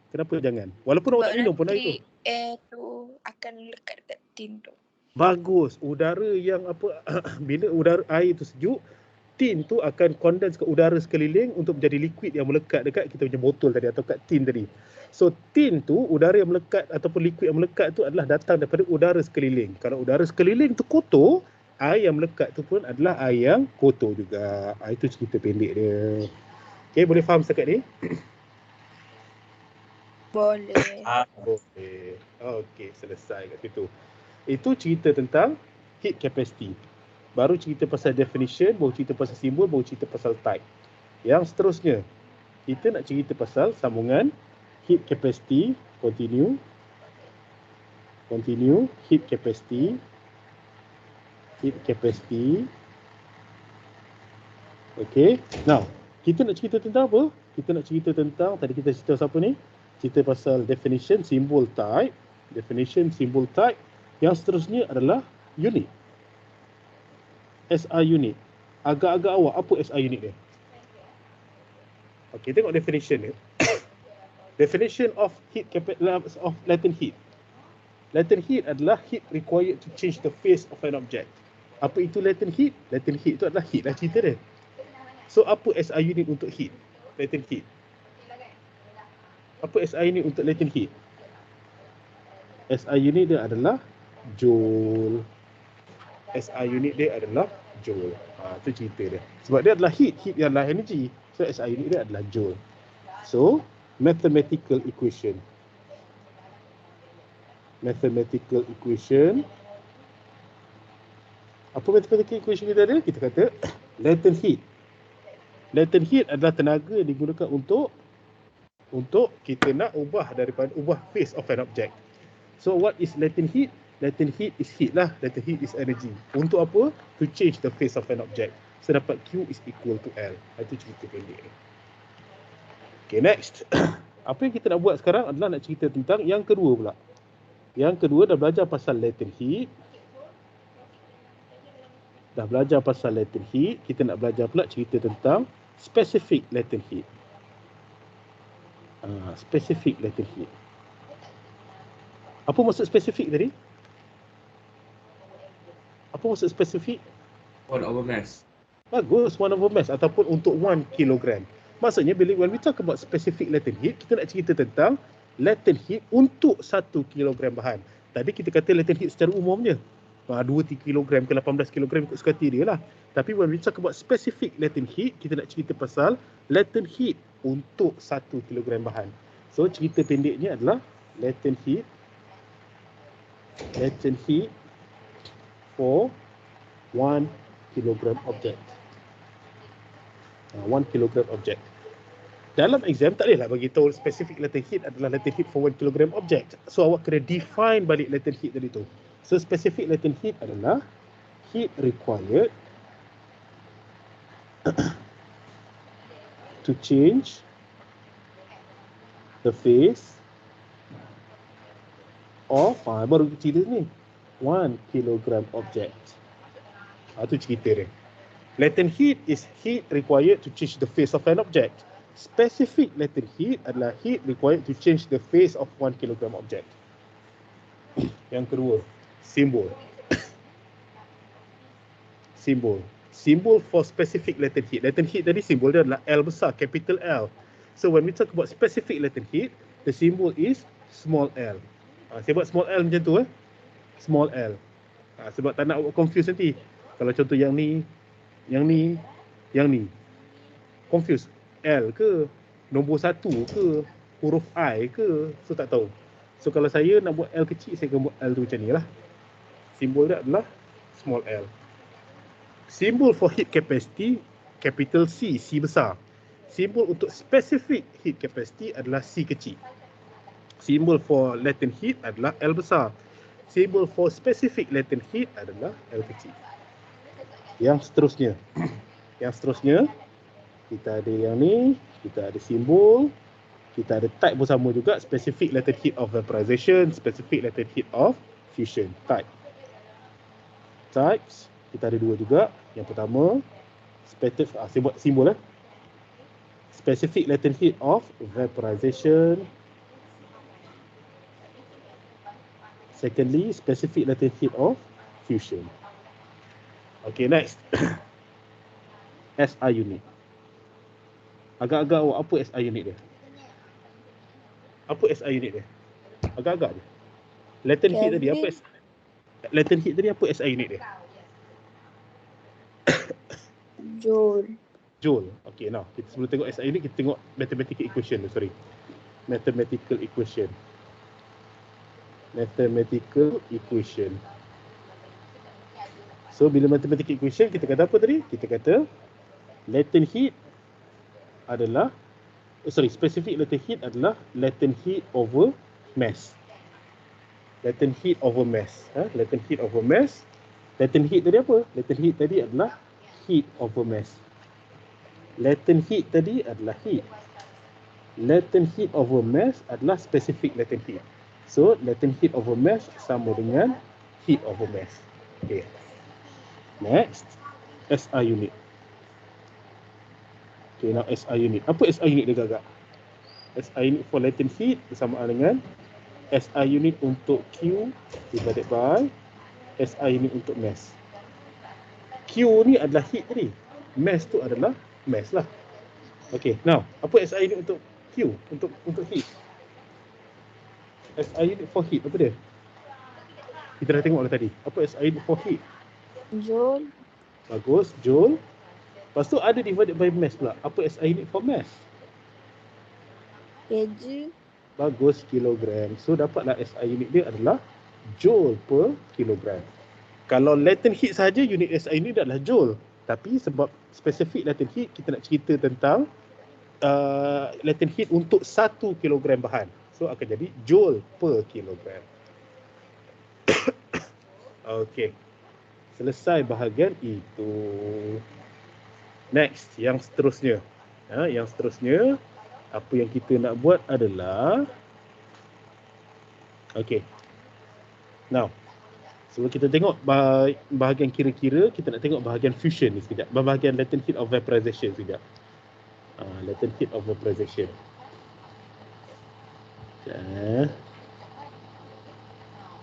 Kenapa jangan? Walaupun awak tak minum pun air tu. Air tu akan lekat dekat tin tu. Bagus. Udara yang bila udara air tu sejuk, tin tu akan condense ke udara sekeliling untuk menjadi liquid yang melekat dekat kita punya botol tadi atau kat tin tadi. So tin tu, udara yang melekat ataupun liquid yang melekat tu adalah datang daripada udara sekeliling. Kalau udara sekeliling tu kotor, air yang melekat tu pun adalah air yang kotor juga. Itu cerita pendek dia. Okay, boleh faham setakat ni? Boleh. Boleh. Okay, selesai kat situ. Itu cerita tentang heat capacity. Baru cerita pasal definition, baru cerita pasal simbol, baru cerita pasal type. Yang seterusnya, kita nak cerita pasal sambungan heat capacity, continue, heat capacity, okay. Now, kita nak cerita tentang apa? Kita nak cerita tentang, tadi kita cerita pasal apa ni? Cerita pasal definition, symbol, type. Definition, symbol, type. Yang seterusnya adalah unit. SI unit. Agak-agak awak, apa SI unit dia? Okey, tengok definition dia. Definition of latent heat. Latent heat adalah heat required to change the phase of an object. Apa itu latent heat? Latent heat itu adalah heat lah cerita dia. So, apa SI unit untuk heat? Latent heat. Apa SI unit untuk latent heat? SI unit dia adalah joule. SI unit dia adalah joule. Itu cerita dia. Sebab dia adalah heat. Heat adalah energy. So, SI unit dia adalah joule. So, mathematical equation. Mathematical equation. Apa mathematical equation kita ada? Kita kata latent heat. Latent heat adalah tenaga yang digunakan untuk kita nak ubah phase of an object. So what is latent heat? Latent heat is heat lah. Latent heat is energy. Untuk apa? To change the phase of an object. So dapat Q is equal to L. Itu cerita pendek ni. Okay, next. Apa yang kita nak buat sekarang adalah nak cerita tentang yang kedua pula. Yang kedua dah belajar pasal latent heat. Kita nak belajar pula cerita tentang specific latent heat. Specific latent heat. Apa maksud spesifik tadi? Apa maksud spesifik? 1 over mass. Bagus, 1 over mass ataupun untuk 1 kilogram. Maksudnya when we talk about specific latent heat, kita nak cerita tentang latent heat untuk 1 kilogram bahan. Tadi kita kata latent heat secara umumnya 2-3 kilogram ke 18 kilogram ikut suka hati dia lah. Tapi when we talk about specific latent heat, kita nak cerita pasal latent heat untuk 1 kilogram bahan. So cerita pendeknya adalah latent heat for 1 kilogram object. 1 kilogram object. Dalam exam tak bolehlah bagi tahu specific latent heat adalah latent heat for 1 kilogram object. So awak kena define balik latent heat tadi tu. So specific latent heat adalah heat required to change the phase of baru cerita ni 1 kilogram object. Itu cerita dia. Latent heat is heat required to change the phase of an object. Specific latent heat adalah heat required to change the phase of 1 kilogram object. Yang kedua, simbol. Simbol for specific latent heat. Latent heat tadi simbol dia adalah L besar, capital L. So when we talk about specific latent heat, the symbol is small l. Saya buat small l macam tu small l. Sebab tak nak confuse nanti. Kalau contoh yang ni, confuse. L ke, nombor 1 ke, huruf I ke, so tak tahu. So kalau saya nak buat L kecil, saya akan buat L tu macam ni lah. Simbol dia adalah small l. Simbol for heat capacity, capital C, C besar. Simbol untuk specific heat capacity adalah C kecil. Simbol for latent heat adalah L besar. Simbol for specific latent heat adalah L kecil. Yang seterusnya, kita ada yang ni, kita ada simbol, kita ada type pun sama juga, specific latent heat of vaporization, specific latent heat of fusion, type. Types, kita ada dua juga. Yang pertama, Saya buat simbol Specific latent heat of vaporization. Secondly, specific latent heat of fusion. Okay, next. SI unit. Agak-agak awak apa SI unit dia? Apa SI unit dia? Agak-agak dia. Latent heat tadi apa? Latent heat tadi apa SI unit dia? Joule. Joule. Okay, now kita sebelum tengok SI unit, kita tengok mathematical equation. Mathematical equation. Mathematical equation. So bila mathematical equation, kita kata apa tadi? Kita kata latent heat adalah specific latent heat adalah latent heat over mass. Latent heat over mass. Latent heat over mass. Latent heat tadi apa? Latent heat tadi adalah heat over mass. Latent heat tadi adalah heat. Latent heat over mass adalah specific latent heat. So latent heat over mass sama dengan heat over mass. Okay. Next, SI unit. Okay, now SI unit. Apa SI unit dia gagak? SI unit for latent heat bersamaan dengan SI unit untuk Q divided by SI unit untuk mass. Q ni adalah heat tadi. Mass tu adalah mass lah. Okay, now apa SI unit untuk Q? Untuk heat. SI unit for heat apa dia? Kita dah tengok lah tadi. Apa SI unit for heat? Joule. Bagus, joule. Lepas tu ada divided by mass pula. Apa SI unit for mass? Kg. Bagus, kilogram. So dapatlah SI unit dia adalah joule per kilogram. Kalau latent heat saja, unit SI unit adalah joule. Tapi sebab specific latent heat, kita nak cerita tentang latent heat untuk 1 kilogram bahan. So akan jadi joule per kilogram. Okey. Selesai bahagian itu. Next, yang seterusnya. Yang seterusnya, apa yang kita nak buat adalah okay. Now, sebelum kita tengok bahagian kira-kira, kita nak tengok bahagian fusion ni sekejap. Bahagian latent heat of vaporization sekejap. Latent heat of vaporization.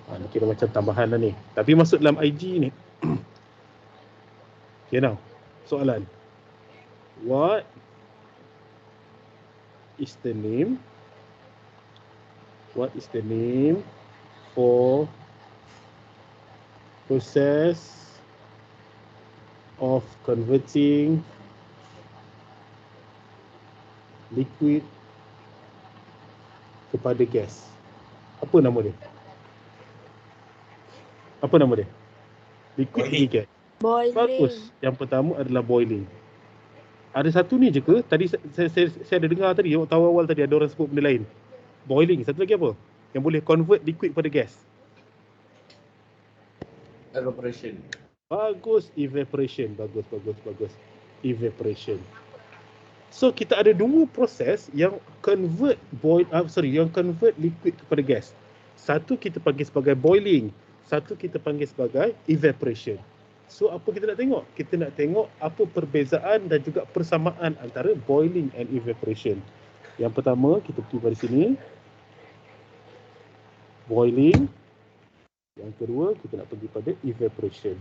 Ni kira macam tambahan lah ni. Tapi masuk dalam IG ni. Okay, now. Soalan. What is the name? What is the name for process of converting liquid kepada gas? Apa nama dia? Apa nama dia? Liquid Boiling. gas. Boiling. Bagus. Yang pertama adalah boiling. Ada satu ni je ke? Tadi saya ada dengar tadi, waktu awal tadi ada orang sebut benda lain. Boiling. Satu lagi apa? Yang boleh convert liquid pada gas. Evaporation. Bagus, evaporation. Bagus. Evaporation. So kita ada dua proses yang convert yang convert liquid kepada gas. Satu kita panggil sebagai boiling, satu kita panggil sebagai evaporation. So apa kita nak tengok? Kita nak tengok apa perbezaan dan juga persamaan antara boiling and evaporation. Yang pertama kita pergi pada sini. Boiling. Yang kedua kita nak pergi pada evaporation.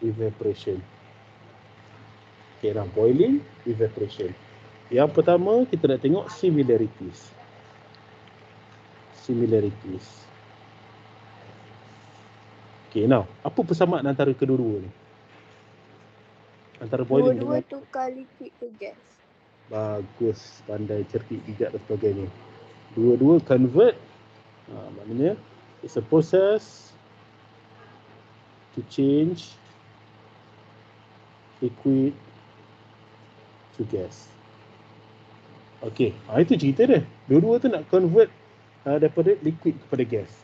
Evaporation. Okay, dah boiling, evaporation. Yang pertama kita nak tengok similarities. Similarities. Okay, now apa persamaan antara kedua-dua ni? Antara boiling Dua-dua dengan tukar liquid ke gas. bagus, pandai, cerdik, bijak dan sebagainya. Dua-dua convert, maknanya it's a process to change liquid to gas. Okay, itu cerita dia. Dua-dua tu nak convert daripada liquid kepada gas.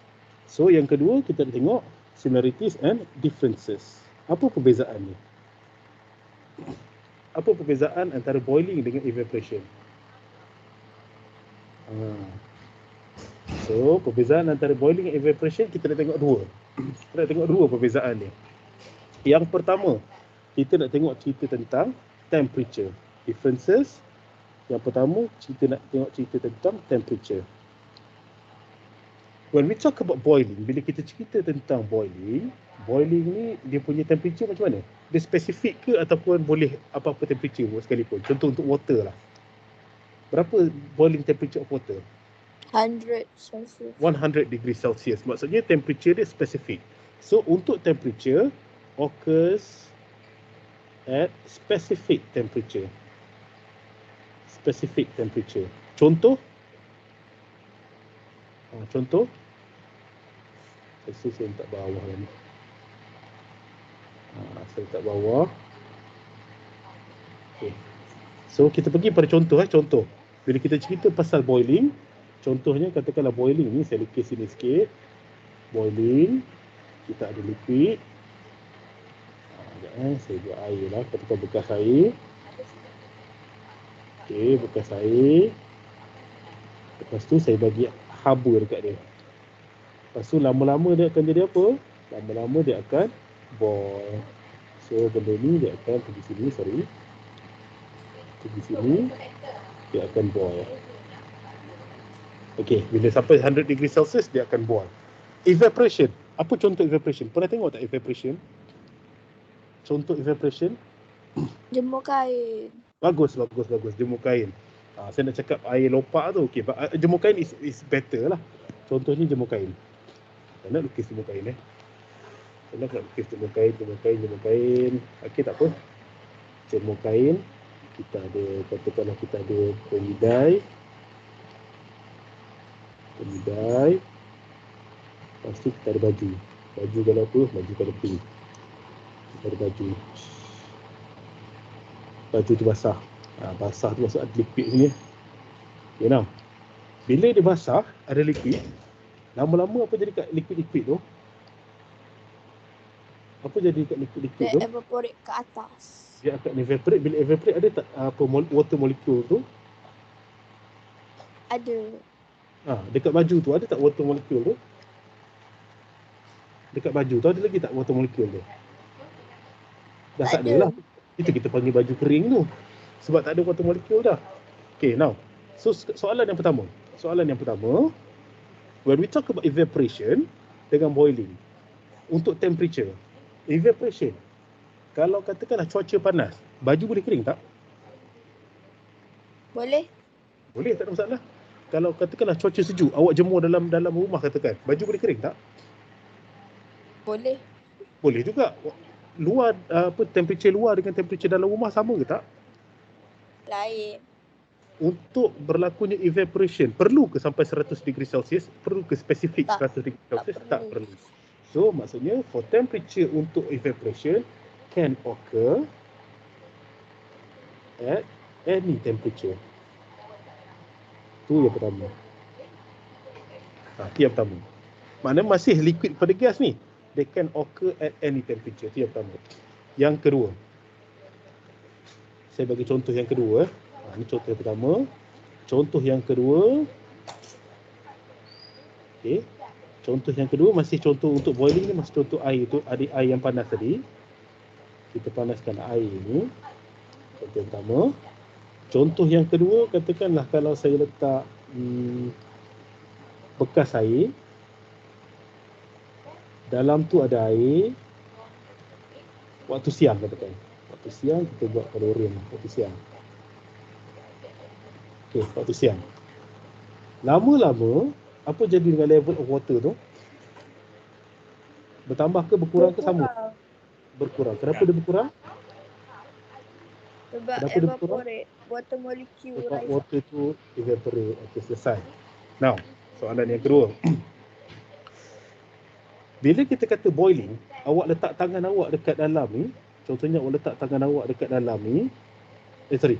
So yang kedua kita tengok similarities and differences. Apa perbezaan ni? Apa perbezaan antara boiling dengan evaporation? So perbezaan antara boiling dan evaporation kita nak tengok dua. Kita nak tengok dua perbezaan ni. Yang pertama, kita nak tengok cerita tentang temperature. Differences. Yang pertama, kita nak tengok cerita tentang temperature. When we talk about boiling, bila kita cerita tentang boiling ni dia punya temperature macam mana? Dia spesifik ke ataupun boleh apa-apa temperature sekalipun? Contoh untuk water lah. Berapa boiling temperature of water? 100 Celsius. 100 degrees Celsius. Maksudnya temperature dia spesifik. So untuk temperature occurs at specific temperature. Specific temperature. Contoh? Contoh? Saya letak bawah ni. Saya letak bawah. Okay. So kita pergi pada contoh. Contoh. Bila kita cerita pasal boiling, contohnya katakanlah boiling ni, saya lukis sini sikit. Boiling, kita ada liquid. Saya buat air lah, katakan bekas air. Okey, bekas air. Lepas tu saya bagi haba dekat dia. Lepas tu lama-lama dia akan jadi apa? Lama-lama dia akan boil. So benda ni dia akan pergi sini, pergi sini, dia akan boil. Okey, bila sampai 100 degree Celsius dia akan boil. Evaporation. Apa contoh evaporation? Pernah tengok tak evaporation? Contoh evaporation? Jemur kain. Bagus. Jemur kain. Saya nak cakap air lopak tu. Okey, jemur kain is better lah. Contohnya jemur kain. Saya nak lukis jemur kain Saya nak lukis jemur kain. Okey, tak apa. Jemur kain. Kita ada, katakanlah kita ada pemidai. Lepas tu kita ada baju. Baju kalau apa? Baju kalau pink. Kita ada baju. Baju tu basah. Basah tu maksud ada liquid sini. Okay, now. Bila dia basah, ada liquid. Lama-lama apa jadi kat liquid-liquid tu? Apa jadi kat liquid-liquid tu? Dia evaporate ke atas. Dia akan evaporate. Bila evaporate ada tak water molecule tu? Ada. Dekat baju tu ada tak water molecule tu? Dekat baju tu ada lagi tak water molecule tu? Dah tak ada lah. Itu kita panggil baju kering tu. Sebab tak ada water molecule dah. Okay, now. So, soalan yang pertama. When we talk about evaporation dengan boiling. Untuk temperature. Evaporation. Kalau katakanlah cuaca panas, baju boleh kering tak? Boleh. Boleh, tak ada masalah. Kalau katakanlah cuaca sejuk, awak jemur dalam rumah katakan, baju boleh kering tak? Boleh. Boleh juga. Luar temperature luar dengan temperature dalam rumah sama ke tak? Lain. Untuk berlakunya evaporation, perlu ke sampai 100 degree Celsius? Perlu ke spesifik 100 degree Celsius? Tak perlu. So maksudnya for temperature untuk evaporation can occur at any temperature. Tu yang pertama. Itu yang pertama. Maknanya masih liquid pada gas ni. They can occur at any temperature. Itu yang pertama. Yang kedua. Saya bagi contoh yang kedua. Ini contoh yang pertama. Contoh yang kedua. Okey. Contoh yang kedua masih contoh untuk boiling ni, masih contoh air tu. Ada air yang panas tadi. Kita panaskan air ni. Contoh yang pertama. Contoh yang kedua, katakanlah kalau saya letak bekas air. Dalam tu ada air. Waktu siang katakan. Waktu siang kita buat kalorian. Waktu siang. Okey, waktu siang. Lama-lama, apa jadi dengan level of water tu? Bertambah ke berkurang ke sama? Berkurang. Kenapa dia berkurang? Sebab Kenapa dia berkurang? evaporate. Water molecule Sebab rise. water tu evaporate. Okey, selesai. Now, soalan yang kedua. Bila kita kata boiling, awak letak tangan awak dekat dalam ni. Contohnya awak letak tangan awak dekat dalam ni. Kali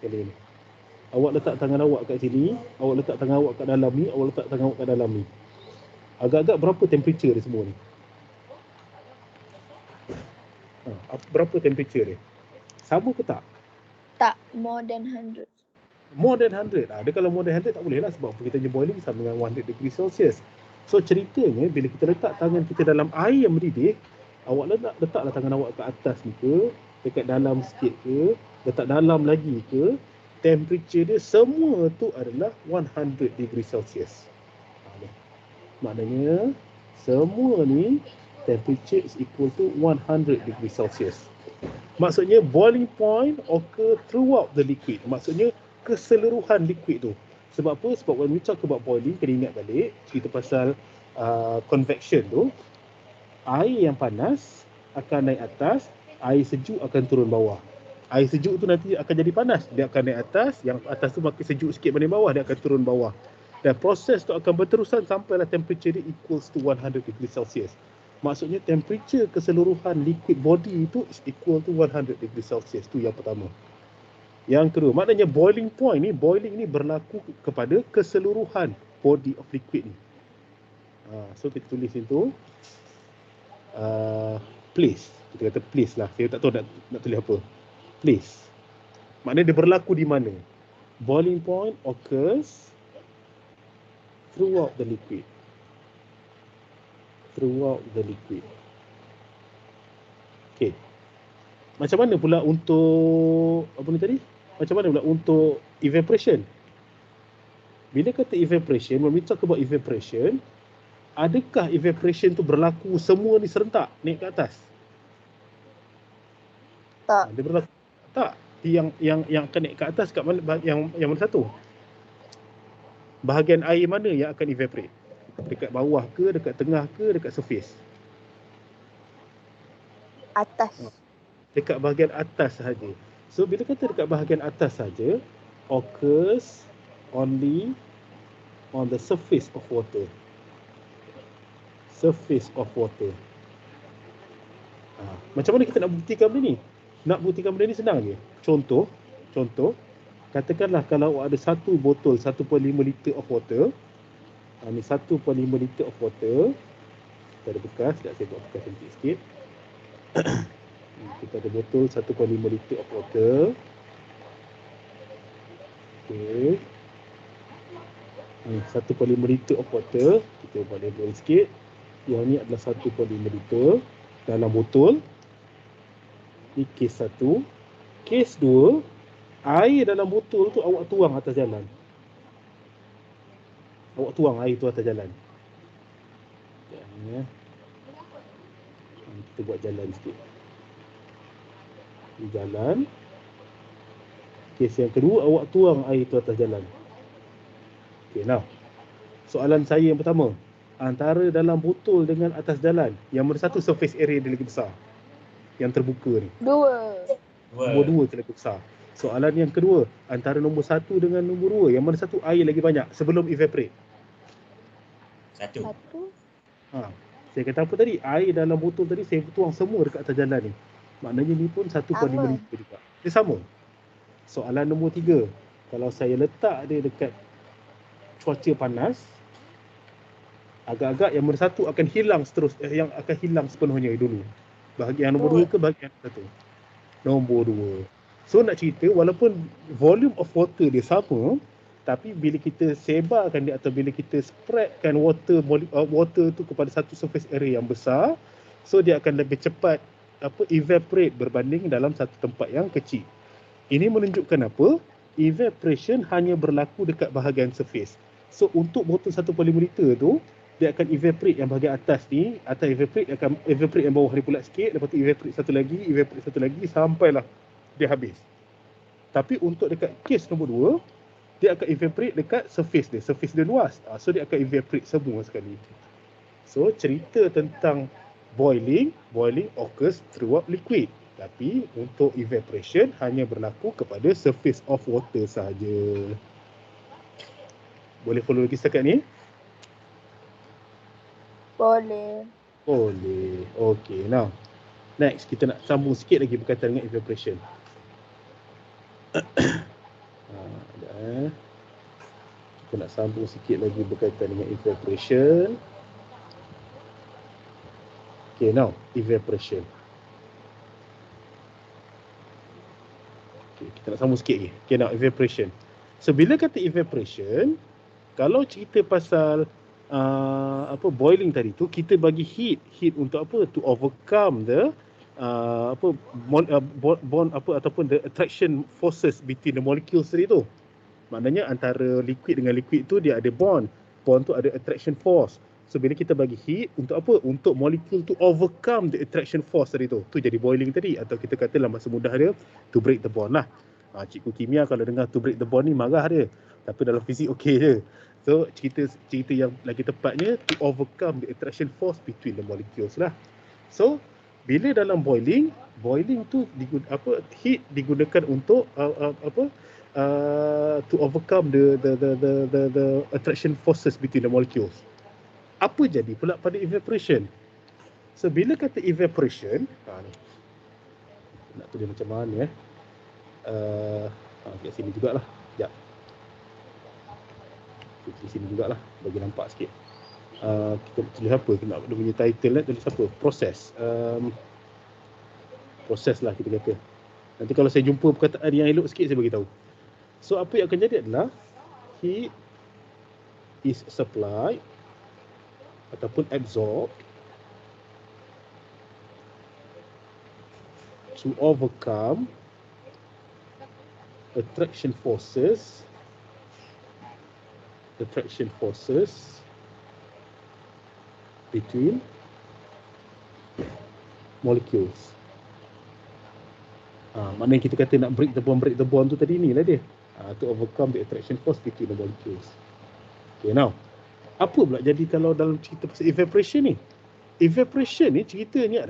ni. Awak letak tangan awak kat sini, awak letak tangan awak kat dalam ni, awak letak tangan awak kat dalam ni. Agak-agak berapa temperature dia semua ni? Berapa temperature dia? Sama ke tak? Tak, more than 100. More than 100. Dia kalau more than 100 tak boleh lah, sebab kita punya boiling sama dengan 100 degree Celsius. So ceritanya bila kita letak tangan kita dalam air yang mendidih, awak letaklah tangan awak kat atas ni ke, dekat dalam sikit ke, letak dalam lagi ke, temperature dia semua tu adalah 100 degree Celsius. Maknanya semua ni temperature is equal to 100 degree Celsius. Maksudnya boiling point occur throughout the liquid. Maksudnya keseluruhan liquid tu. Sebab apa? Sebab when we talk about boiling, kena ingat balik cerita pasal convection tu. Air yang panas akan naik atas, air sejuk akan turun bawah. Air sejuk tu nanti akan jadi panas, dia akan naik atas, yang atas tu makin sejuk sikit mana bawah, dia akan turun bawah. Dan proses tu akan berterusan sampailah temperature dia equals to 100 degree Celsius. Maksudnya temperature keseluruhan liquid body itu is equal to 100 degree Celsius. Tu yang pertama. Yang kedua, maknanya boiling point ni, boiling ni berlaku kepada keseluruhan body of liquid ni. So kita tulis itu place. Kita kata place lah. Saya tak tahu nak tulis apa. Place. Maknanya dia berlaku di mana? Boiling point occurs throughout the liquid. Throughout the liquid. Okay. Macam mana pula untuk apa ni tadi? Macam mana pula untuk evaporation? Bila kata evaporation, when we talk about evaporation, adakah evaporation tu berlaku semua ni serentak naik ke atas? Tak. Dia berlaku tak. Yang akan naik ke atas kat mana, yang mana satu? Bahagian air mana yang akan evaporate? Dekat bawah ke, dekat tengah ke, dekat surface? Atas. Dekat bahagian atas sahaja. So bila kata dekat bahagian atas saja, occurs only on the surface of water. Surface of water. Macam mana kita nak buktikan benda ni? Nak buktikan benda ni senang je. Contoh, katakanlah kalau ada satu botol 1.5 liter of water. Ni 1.5 liter of water. Kita ada bekas, sekejap saya buat bekas cantik sikit. Kita ada botol 1.5 liter of water. Okay. 1.5 liter of water. Kita buat label sikit. Yang ni adalah 1.5 liter dalam botol. Ni kes 1. Kes 2, air dalam botol tu awak tuang atas jalan. Awak tuang air tu atas jalan. Ya. Kita buat jalan sikit. Di jalan. Kes yang kedua, awak tuang air tu atas jalan. Okay, now. Soalan saya yang pertama. Antara dalam botol dengan atas jalan, yang mana satu surface area dia lagi besar? Yang terbuka ni. Nombor 2 tu lagi besar. Soalan yang kedua, antara nombor 1 dengan nombor 2, yang mana satu air lagi banyak sebelum evaporate? Satu. Saya kata apa tadi? Air dalam botol tadi saya tuang semua dekat atas jalan ni. Maknanya ni pun 1.5 liter juga. Dia sama. Soalan nombor 3. Kalau saya letak dia dekat cuaca panas, agak-agak yang nombor 1 akan hilang yang akan hilang sepenuhnya dulu. Bahagian nombor 2 ke bahagian 1? Nombor 2. So nak cerita, walaupun volume of water dia sama, tapi bila kita sebarkan dia atau bila kita spreadkan water tu kepada satu surface area yang besar, so dia akan lebih cepat evaporate berbanding dalam satu tempat yang kecil. Ini menunjukkan apa? Evaporation hanya berlaku dekat bahagian surface. So untuk botol 1.5 liter tu, dia akan evaporate yang bahagian atas ni, atau akan evaporate yang bawah ni pula sikit, lepas tu evaporate satu lagi sampailah dia habis. Tapi untuk dekat kes nombor 2, dia akan evaporate dekat surface dia luas. So dia akan evaporate semua sekali. So cerita tentang boiling occurs throughout liquid. Tapi untuk evaporation hanya berlaku kepada surface of water sahaja. Boleh follow lagi setakat ni? Boleh. Okay, now next kita nak sambung sikit lagi berkaitan dengan evaporation. Kita nak sambung sikit lagi berkaitan dengan evaporation. Okay, now evaporation. Okay, kita nak sambung sikit lagi. Okay, now evaporation. So bila kata evaporation, kalau cerita pasal boiling tadi tu, kita bagi heat untuk apa? To overcome the bond ataupun the attraction forces between the molecules tadi tu. Maknanya antara liquid dengan liquid tu dia ada bond. Bond tu ada attraction force. So bila kita bagi heat untuk apa? Untuk molekul tu overcome the attraction force tadi tu. Tu jadi boiling tadi, atau kita kata dalam bahasa mudah dia to break the bond lah. Cikgu kimia kalau dengar to break the bond ni marah dia. Tapi dalam fizik okey je. So cerita yang lagi tepatnya to overcome the attraction force between the molecules lah. So bila dalam boiling tu heat digunakan untuk to overcome the attraction forces between the molecules. Apa jadi pula pada evaporation? So bila kata evaporation, ni nak tulis macam mana kat sini jugalah. Sekejap. Di sini jugalah bagi nampak sikit. Kita tulis apa? Kita nak punya title tulis apa? Proses. Proses lah kita kata. Nanti kalau saya jumpa perkataan yang elok sikit saya bagi tahu. So apa yang akan jadi adalah heat is supplied ataupun absorbed to overcome attraction forces between molecules. Maknanya kita kata nak break the bond tu tadi ni lah dia. To overcome the attraction force between the molecules. Okay, now apa pula jadi kalau dalam cerita pasal evaporation ni? Evaporation ni ceritanya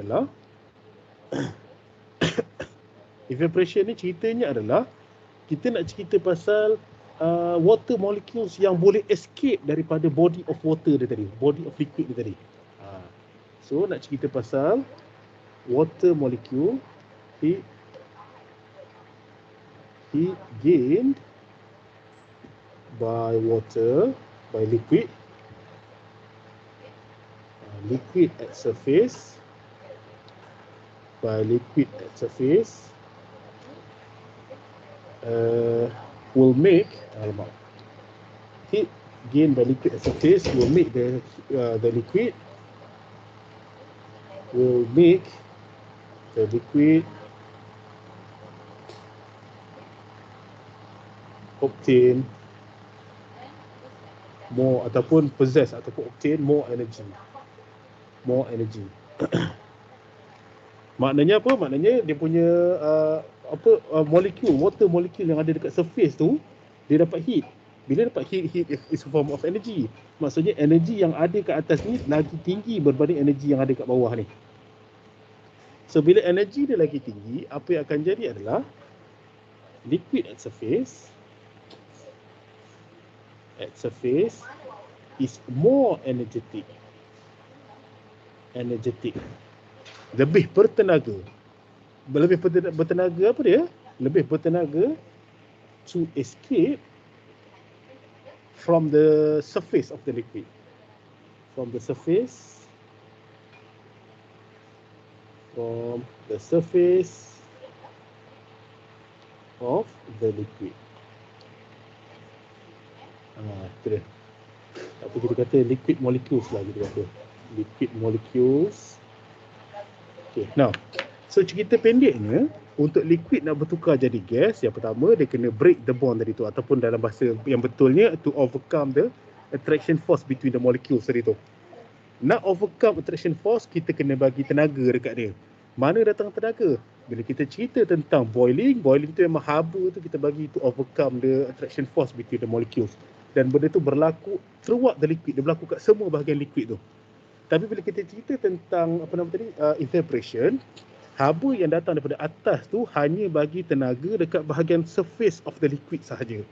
adalah kita nak cerita pasal water molecules yang boleh escape daripada body of water dia tadi, body of liquid dia tadi. So nak cerita pasal water molecule heat gained by liquid at surface will make heat gained by liquid at surface will make the liquid obtain more ataupun possess ataupun obtain more energy. Maknanya apa? Maknanya dia punya molekul, water molecule yang ada dekat surface tu dia dapat heat. Bila dapat heat is a form of energy. Maksudnya energy yang ada kat atas ni lagi tinggi berbanding energy yang ada kat bawah ni. So bila energy dia lagi tinggi, apa yang akan jadi adalah liquid at surface is more energetic. Lebih bertenaga apa dia? Lebih bertenaga to escape from the surface of the liquid. From the surface of the liquid. Itu dia. Apa kita kata liquid molecules lah kita kata. Liquid molecules. Okay, now. So cerita pendeknya, untuk liquid nak bertukar jadi gas, yang pertama dia kena break the bond tadi tu, ataupun dalam bahasa yang betulnya to overcome the attraction force between the molecules tadi tu. Nak overcome attraction force, kita kena bagi tenaga dekat dia. Mana datang tenaga? Bila kita cerita tentang boiling tu memang haba tu kita bagi to overcome the attraction force between the molecules. Dan benda tu berlaku throughout the liquid, dia berlaku kat semua bahagian liquid tu. Tapi bila kita cerita tentang evaporation, haba yang datang daripada atas tu hanya bagi tenaga dekat bahagian surface of the liquid sahaja.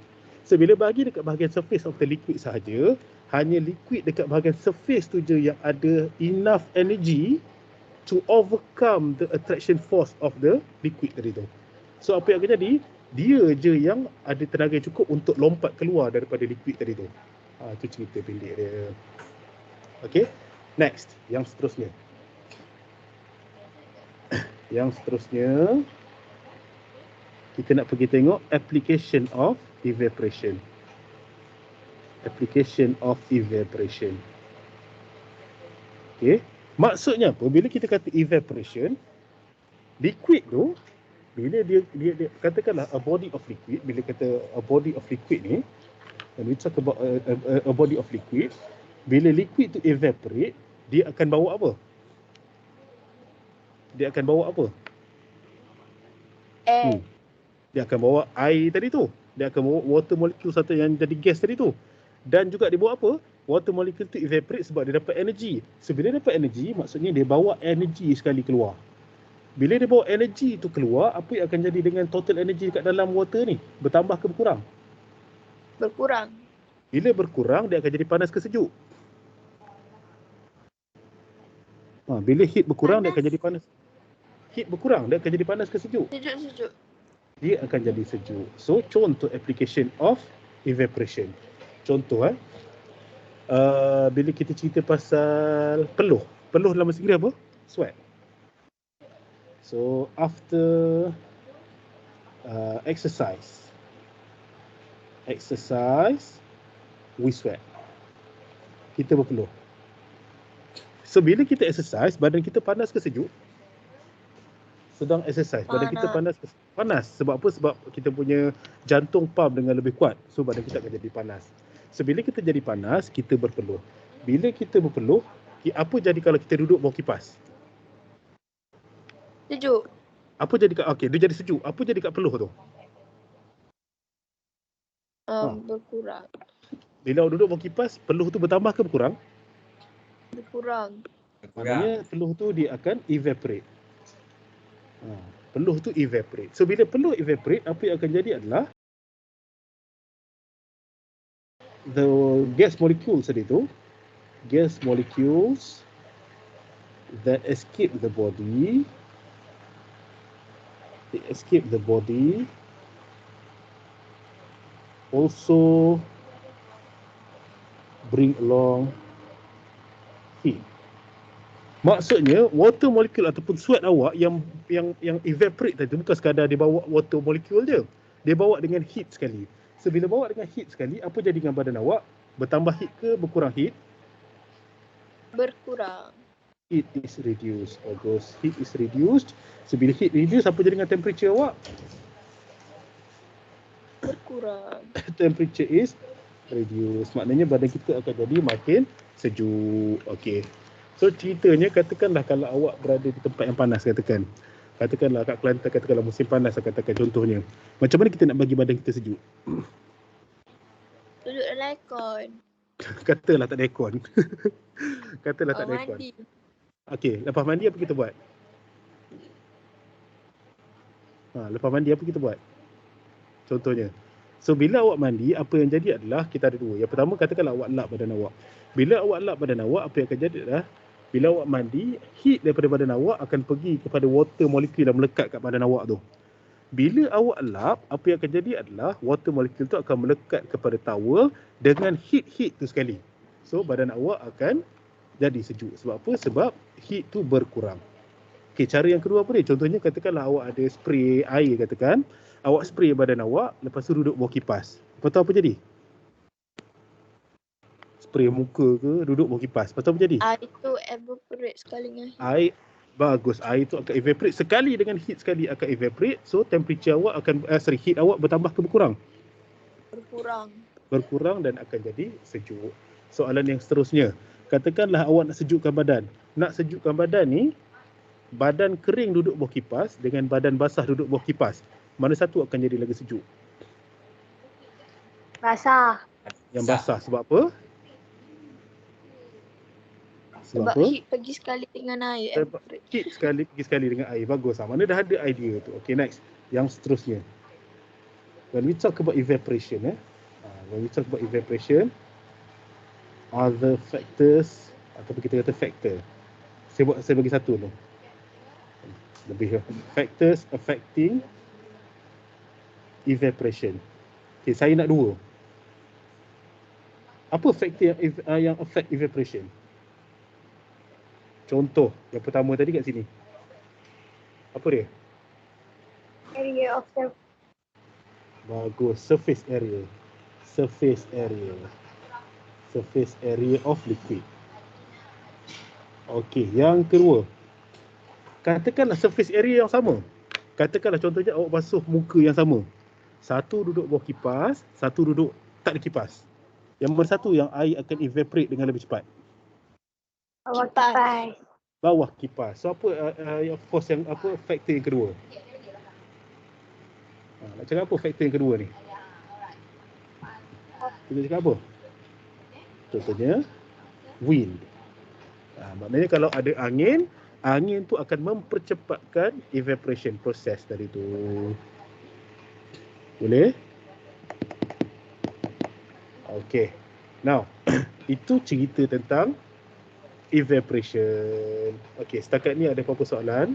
So bila bagi dekat bahagian surface of the liquid sahaja, hanya liquid dekat bahagian surface tu je yang ada enough energy to overcome the attraction force of the liquid tadi tu. So apa yang akan jadi? Dia je yang ada tenaga yang cukup untuk lompat keluar daripada liquid tadi tu. Itu cerita pendek dia. Okay, next, yang seterusnya. Kita nak pergi tengok application of evaporation. Okay, maksudnya apa? Bila kita kata evaporation, Liquid tu, bila dia katakanlah a body of liquid, bila kata a body of liquid ni, when we talk about a body of liquid, bila liquid tu evaporate, dia akan bawa apa? Dia akan bawa apa? Air. Dia akan bawa air tadi tu. Dia akan bawa water molecule satu yang jadi gas tadi tu. Dan juga dia bawa apa? Water molecule tu evaporate sebab dia dapat energy. So bila dapat energy, maksudnya dia bawa energy sekali keluar. Bila dia bawa energy tu keluar, apa yang akan jadi dengan total energy kat dalam water ni? Bertambah ke berkurang? Berkurang. Bila berkurang, dia akan jadi panas ke sejuk? Bila heat berkurang, dia akan jadi panas. Heat berkurang, dia akan jadi panas ke sejuk? Sejuk. Dia akan jadi sejuk. So, contoh application of evaporation. Contoh bila kita cerita pasal peluh. Peluh dalam bahasa Inggeris apa? Sweat. So, after exercise, we sweat. Kita berpeluh. So, bila kita exercise, badan kita panas ke sejuk? Sedang exercise, badan kita panas. Sebab apa? Sebab kita punya jantung pump dengan lebih kuat. So, badan kita akan jadi panas. So, bila kita jadi panas, kita berpeluh. Bila kita berpeluh, apa jadi kalau kita duduk bawah kipas? Sejuk. Apa jadi dia jadi sejuk. Apa jadi kat peluh tu? Berkurang. Bila duduk bawah kipas, peluh tu bertambah ke berkurang? Berkurang. Maknanya peluh tu dia akan evaporate. Peluh tu evaporate. So bila peluh evaporate, apa yang akan jadi adalah the gas molecules tadi tu, gas molecules that escape the body, also bring along heat. Maksudnya water molecule ataupun sweat awak yang evaporate tadi bukan sekadar dia bawa water molecule je. Dia bawa dengan heat sekali. So bila bawa dengan heat sekali, apa jadi dengan badan awak? Bertambah heat ke berkurang heat? Berkurang. Heat is reduced. Bagus. Heat is reduced. So bila heat reduce, apa jadi dengan temperature awak? Berkurang. Temperature is reduced. Maknanya badan kita akan jadi makin sejuk. Okey. So ceritanya, katakanlah kalau awak berada di tempat yang panas, katakanlah kat Kelantan, katakanlah musim panas, katakan contohnya. Macam mana kita nak bagi badan kita sejuk? Duduk dalam aircon. Katalah tak ada aircon. Katalah tak ada aircon. Mandi. Okey, lepas mandi apa kita buat? Lepas mandi apa kita buat? Contohnya. So bila awak mandi, apa yang jadi adalah kita ada dua. Yang pertama, katakanlah awak lap badan awak. Bila awak lap badan awak, apa yang akan jadi adalah bila awak mandi, heat daripada badan awak akan pergi kepada water molecule yang melekat kat badan awak tu. Bila awak lap, apa yang akan jadi adalah water molecule tu akan melekat kepada towel dengan heat tu sekali. So badan awak akan jadi sejuk. Sebab apa? Sebab heat tu berkurang. Okey, cara yang kedua apa dia? Contohnya katakanlah awak ada spray air katakan. Awak spray badan awak, lepas tu duduk bawah kipas. Lepas tu apa jadi? Spray muka ke, duduk bawah kipas. Lepas tu apa jadi? Air tu evaporate sekali dengan heat. Air, bagus. Air tu akan evaporate. Sekali dengan heat sekali akan evaporate. So temperature awak akan, heat awak bertambah ke berkurang? Berkurang dan akan jadi sejuk. Soalan yang seterusnya. Katakanlah awak nak sejukkan badan. Nak sejukkan badan ni, badan kering duduk bawah kipas dengan badan basah duduk bawah kipas. Mana satu akan jadi lagi sejuk? Basah. Yang basah. Sebab apa? Sebab heat pergi sekali dengan air. Heat pergi sekali dengan air. Bagus. Mana dah ada idea tu. Okay, next. Yang seterusnya. When we talk about evaporation, other factors, ataupun kita kata factor. Saya bagi satu tu. Lebih. Factors affecting evaporation. Okay, saya nak dua. Apa faktor yang affect evaporation? Contoh, yang pertama tadi kat sini. Apa dia? Area of surface. Bagus, surface area. Surface area of liquid. Okey, yang kedua. Katakanlah surface area yang sama. Katakanlah contohnya awak basuh muka yang sama. Satu duduk bawah kipas, satu duduk tak ada kipas. Yang mana satu yang air akan evaporate dengan lebih cepat? Bawah kipas. Bawah kipas. So apa force yang faktor yang kedua? Nak cakap apa faktor yang kedua ni? Kita cakap apa? Contohnya wind. Maknanya kalau ada angin, angin tu akan mempercepatkan evaporation process tadi tu. Boleh? Okay. Now, itu cerita tentang evaporation. Okay, setakat ni ada apa-apa soalan?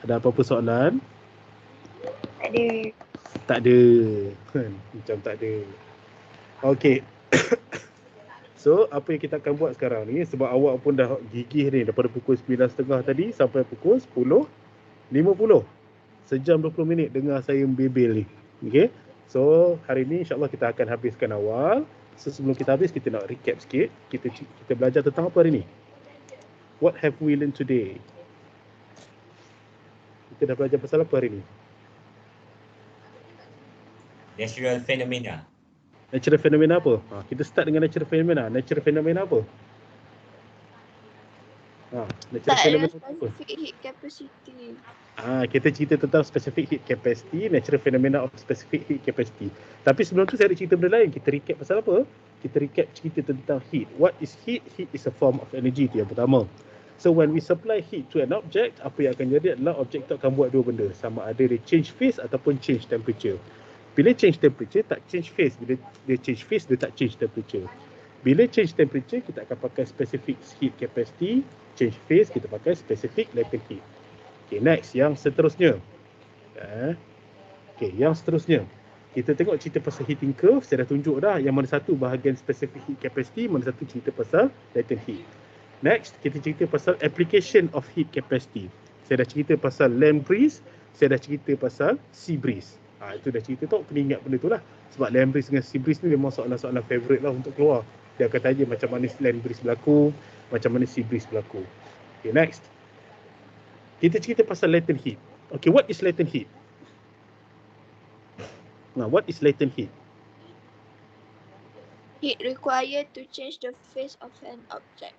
Ada apa-apa soalan? Tak ada. Tak ada. Macam tak ada. Okay. So, apa yang kita akan buat sekarang ni, sebab awak pun dah gigih ni daripada pukul 9.30 tadi sampai pukul 10.50. Sejam 20 minit dengar saya membebel ni. Okay. So, hari ni insyaAllah kita akan habiskan awal. So, sebelum kita habis, kita nak recap sikit. Kita belajar tentang apa hari ni? What have we learned today? Kita dah belajar pasal apa hari ni? Natural phenomena. Natural phenomena apa? Kita start dengan natural phenomena. Natural phenomena apa? Natural Tak phenomena ada apa? specific heat capacity. Kita cerita tentang specific heat capacity, natural phenomena of specific heat capacity. Tapi sebelum tu saya ada cerita benda lain. Kita recap pasal apa? Kita recap cerita tentang heat. What is heat? Heat is a form of energy, itu yang pertama. So when we supply heat to an object, apa yang akan jadi adalah objek tu akan buat dua benda. Sama ada dia change phase ataupun change temperature. Bila change temperature, tak change phase. Bila dia change phase, dia tak change temperature. Bila change temperature, kita akan pakai specific heat capacity. Change phase, kita pakai specific latent heat. Okay, next. Yang seterusnya. Okay, yang seterusnya. Kita tengok cerita pasal heating curve. Saya dah tunjuk dah. Yang mana satu bahagian specific heat capacity, mana satu cerita pasal latent heat. Next, kita cerita pasal application of heat capacity. Saya dah cerita pasal land breeze. Saya dah cerita pasal sea breeze. Itu dah cerita tu, kena ingat benda tu lah. Sebab land breeze dengan sea breeze ni memang soalan-soalan favourite lah untuk keluar. Dia akan tanya macam mana land breeze berlaku, macam mana sea breeze berlaku. Okay, next. Kita cerita pasal latent heat. Okay, what is latent heat? What is latent heat? Heat required to change the phase of an object.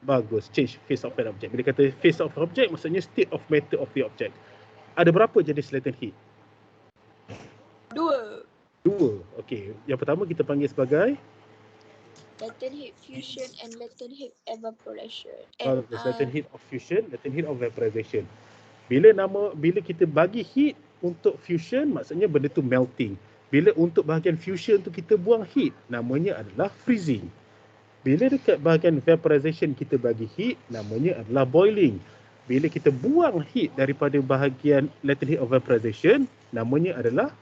Bagus, change phase of an object. Bila kata phase of object, maksudnya state of matter of the object. Ada berapa jenis latent heat? Dua. Okey. Yang pertama kita panggil sebagai Latent heat fusion and latent heat evaporation. latent heat of fusion, latent heat of vaporization. Bila kita bagi heat untuk fusion, maksudnya benda tu melting. Bila untuk bahagian fusion tu kita buang heat, namanya adalah freezing. Bila dekat bahagian vaporization kita bagi heat, namanya adalah boiling. Bila kita buang heat daripada bahagian latent heat of vaporization, namanya adalah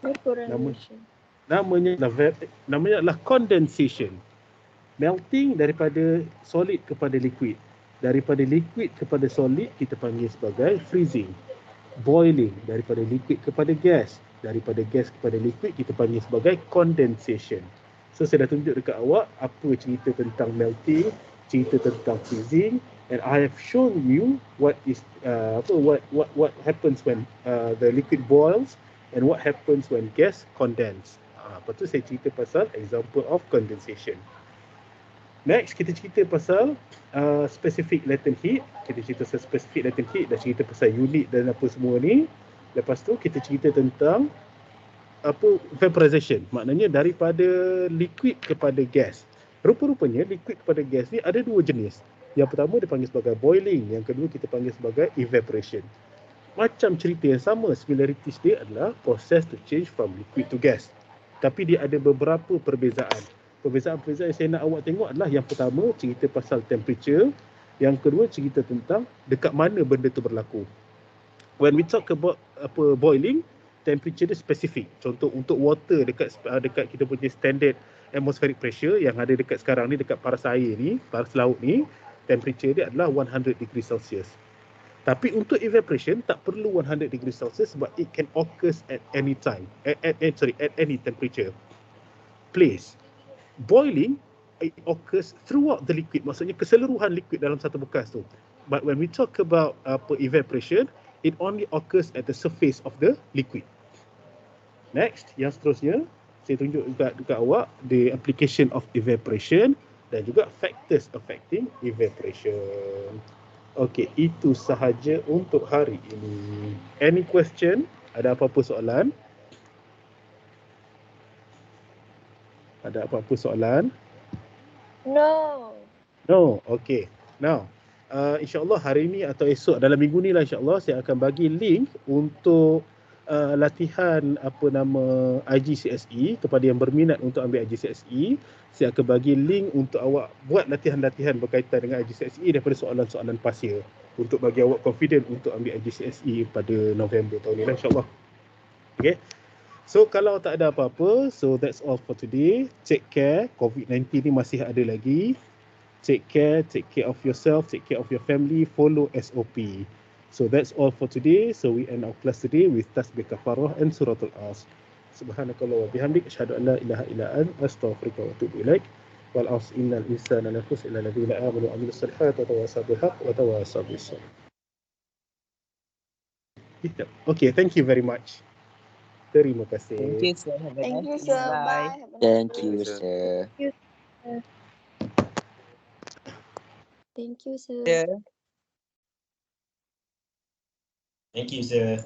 Vaporization. Namanya adalah condensation. Melting daripada solid kepada liquid. Daripada liquid kepada solid kita panggil sebagai freezing. Boiling daripada liquid kepada gas. Daripada gas kepada liquid kita panggil sebagai condensation. So saya dah tunjuk dekat awak apa cerita tentang melting, cerita tentang freezing, and I have shown you what is what happens when the liquid boils and what happens when gas condense. Lepas tu saya cerita pasal example of condensation. Next, kita cerita pasal specific latent heat. Kita cerita pasal specific latent heat, dah cerita pasal unit dan apa semua ni. Lepas tu kita cerita tentang vaporization. Maknanya daripada liquid kepada gas. Rupa-rupanya liquid kepada gas ni ada dua jenis. Yang pertama dipanggil sebagai boiling, yang kedua kita panggil sebagai evaporation. Macam cerita yang sama, similarities dia adalah process to change from liquid to gas. Tapi dia ada beberapa perbezaan. Perbezaan-perbezaan yang saya nak awak tengok adalah yang pertama cerita pasal temperature, yang kedua cerita tentang dekat mana benda tu berlaku. When we talk about boiling, temperature dia spesifik. Contoh untuk water dekat kita punya standard atmospheric pressure yang ada dekat sekarang ni, dekat paras air ni, paras laut ni, temperature dia adalah 100 degree Celsius. Tapi untuk evaporation tak perlu 100 degree Celsius sebab it can occur at any time, at any temperature. Place. Boiling it occurs throughout the liquid. Maksudnya keseluruhan liquid dalam satu bekas tu. But when we talk about evaporation, it only occurs at the surface of the liquid. Next, yang seterusnya, saya tunjuk dekat awak the application of evaporation dan juga factors affecting evaporation. Okey, itu sahaja untuk hari ini. Any question? Ada apa-apa soalan? Ada apa-apa soalan? No. No, okay. Now, insyaAllah hari ini atau esok dalam minggu ni lah insyaAllah saya akan bagi link untuk latihan IGCSE kepada yang berminat untuk ambil IGCSE. Saya akan bagi link untuk awak buat latihan-latihan berkaitan dengan IGCSE daripada soalan-soalan pasir untuk bagi awak confident untuk ambil IGCSE pada November tahun ni lah insyaAllah. Okay. So kalau tak ada apa-apa, so that's all for today. Take care. COVID-19 ni masih ada lagi. Take care of yourself, take care of your family, follow SOP. So that's all for today. So we end our class today with tasbih kafarah and suratul As. Subhanakallah wa bihamdik, asyhadu an la ilaha illa anta, astaghfiruka wa atubu ilaik. Wal as innal insana lakhusr illa alladhina amanu wa amilus salihati wa tawasaw bil haqq wa tawasaw bis sabr. Okay, thank you very much. Terima kasih. Thank you, sir. Have a Thank you, nice sir. day. Bye. Bye. Have a nice Thank day. you, sir. Thank you, sir. Sir. Thank you, sir.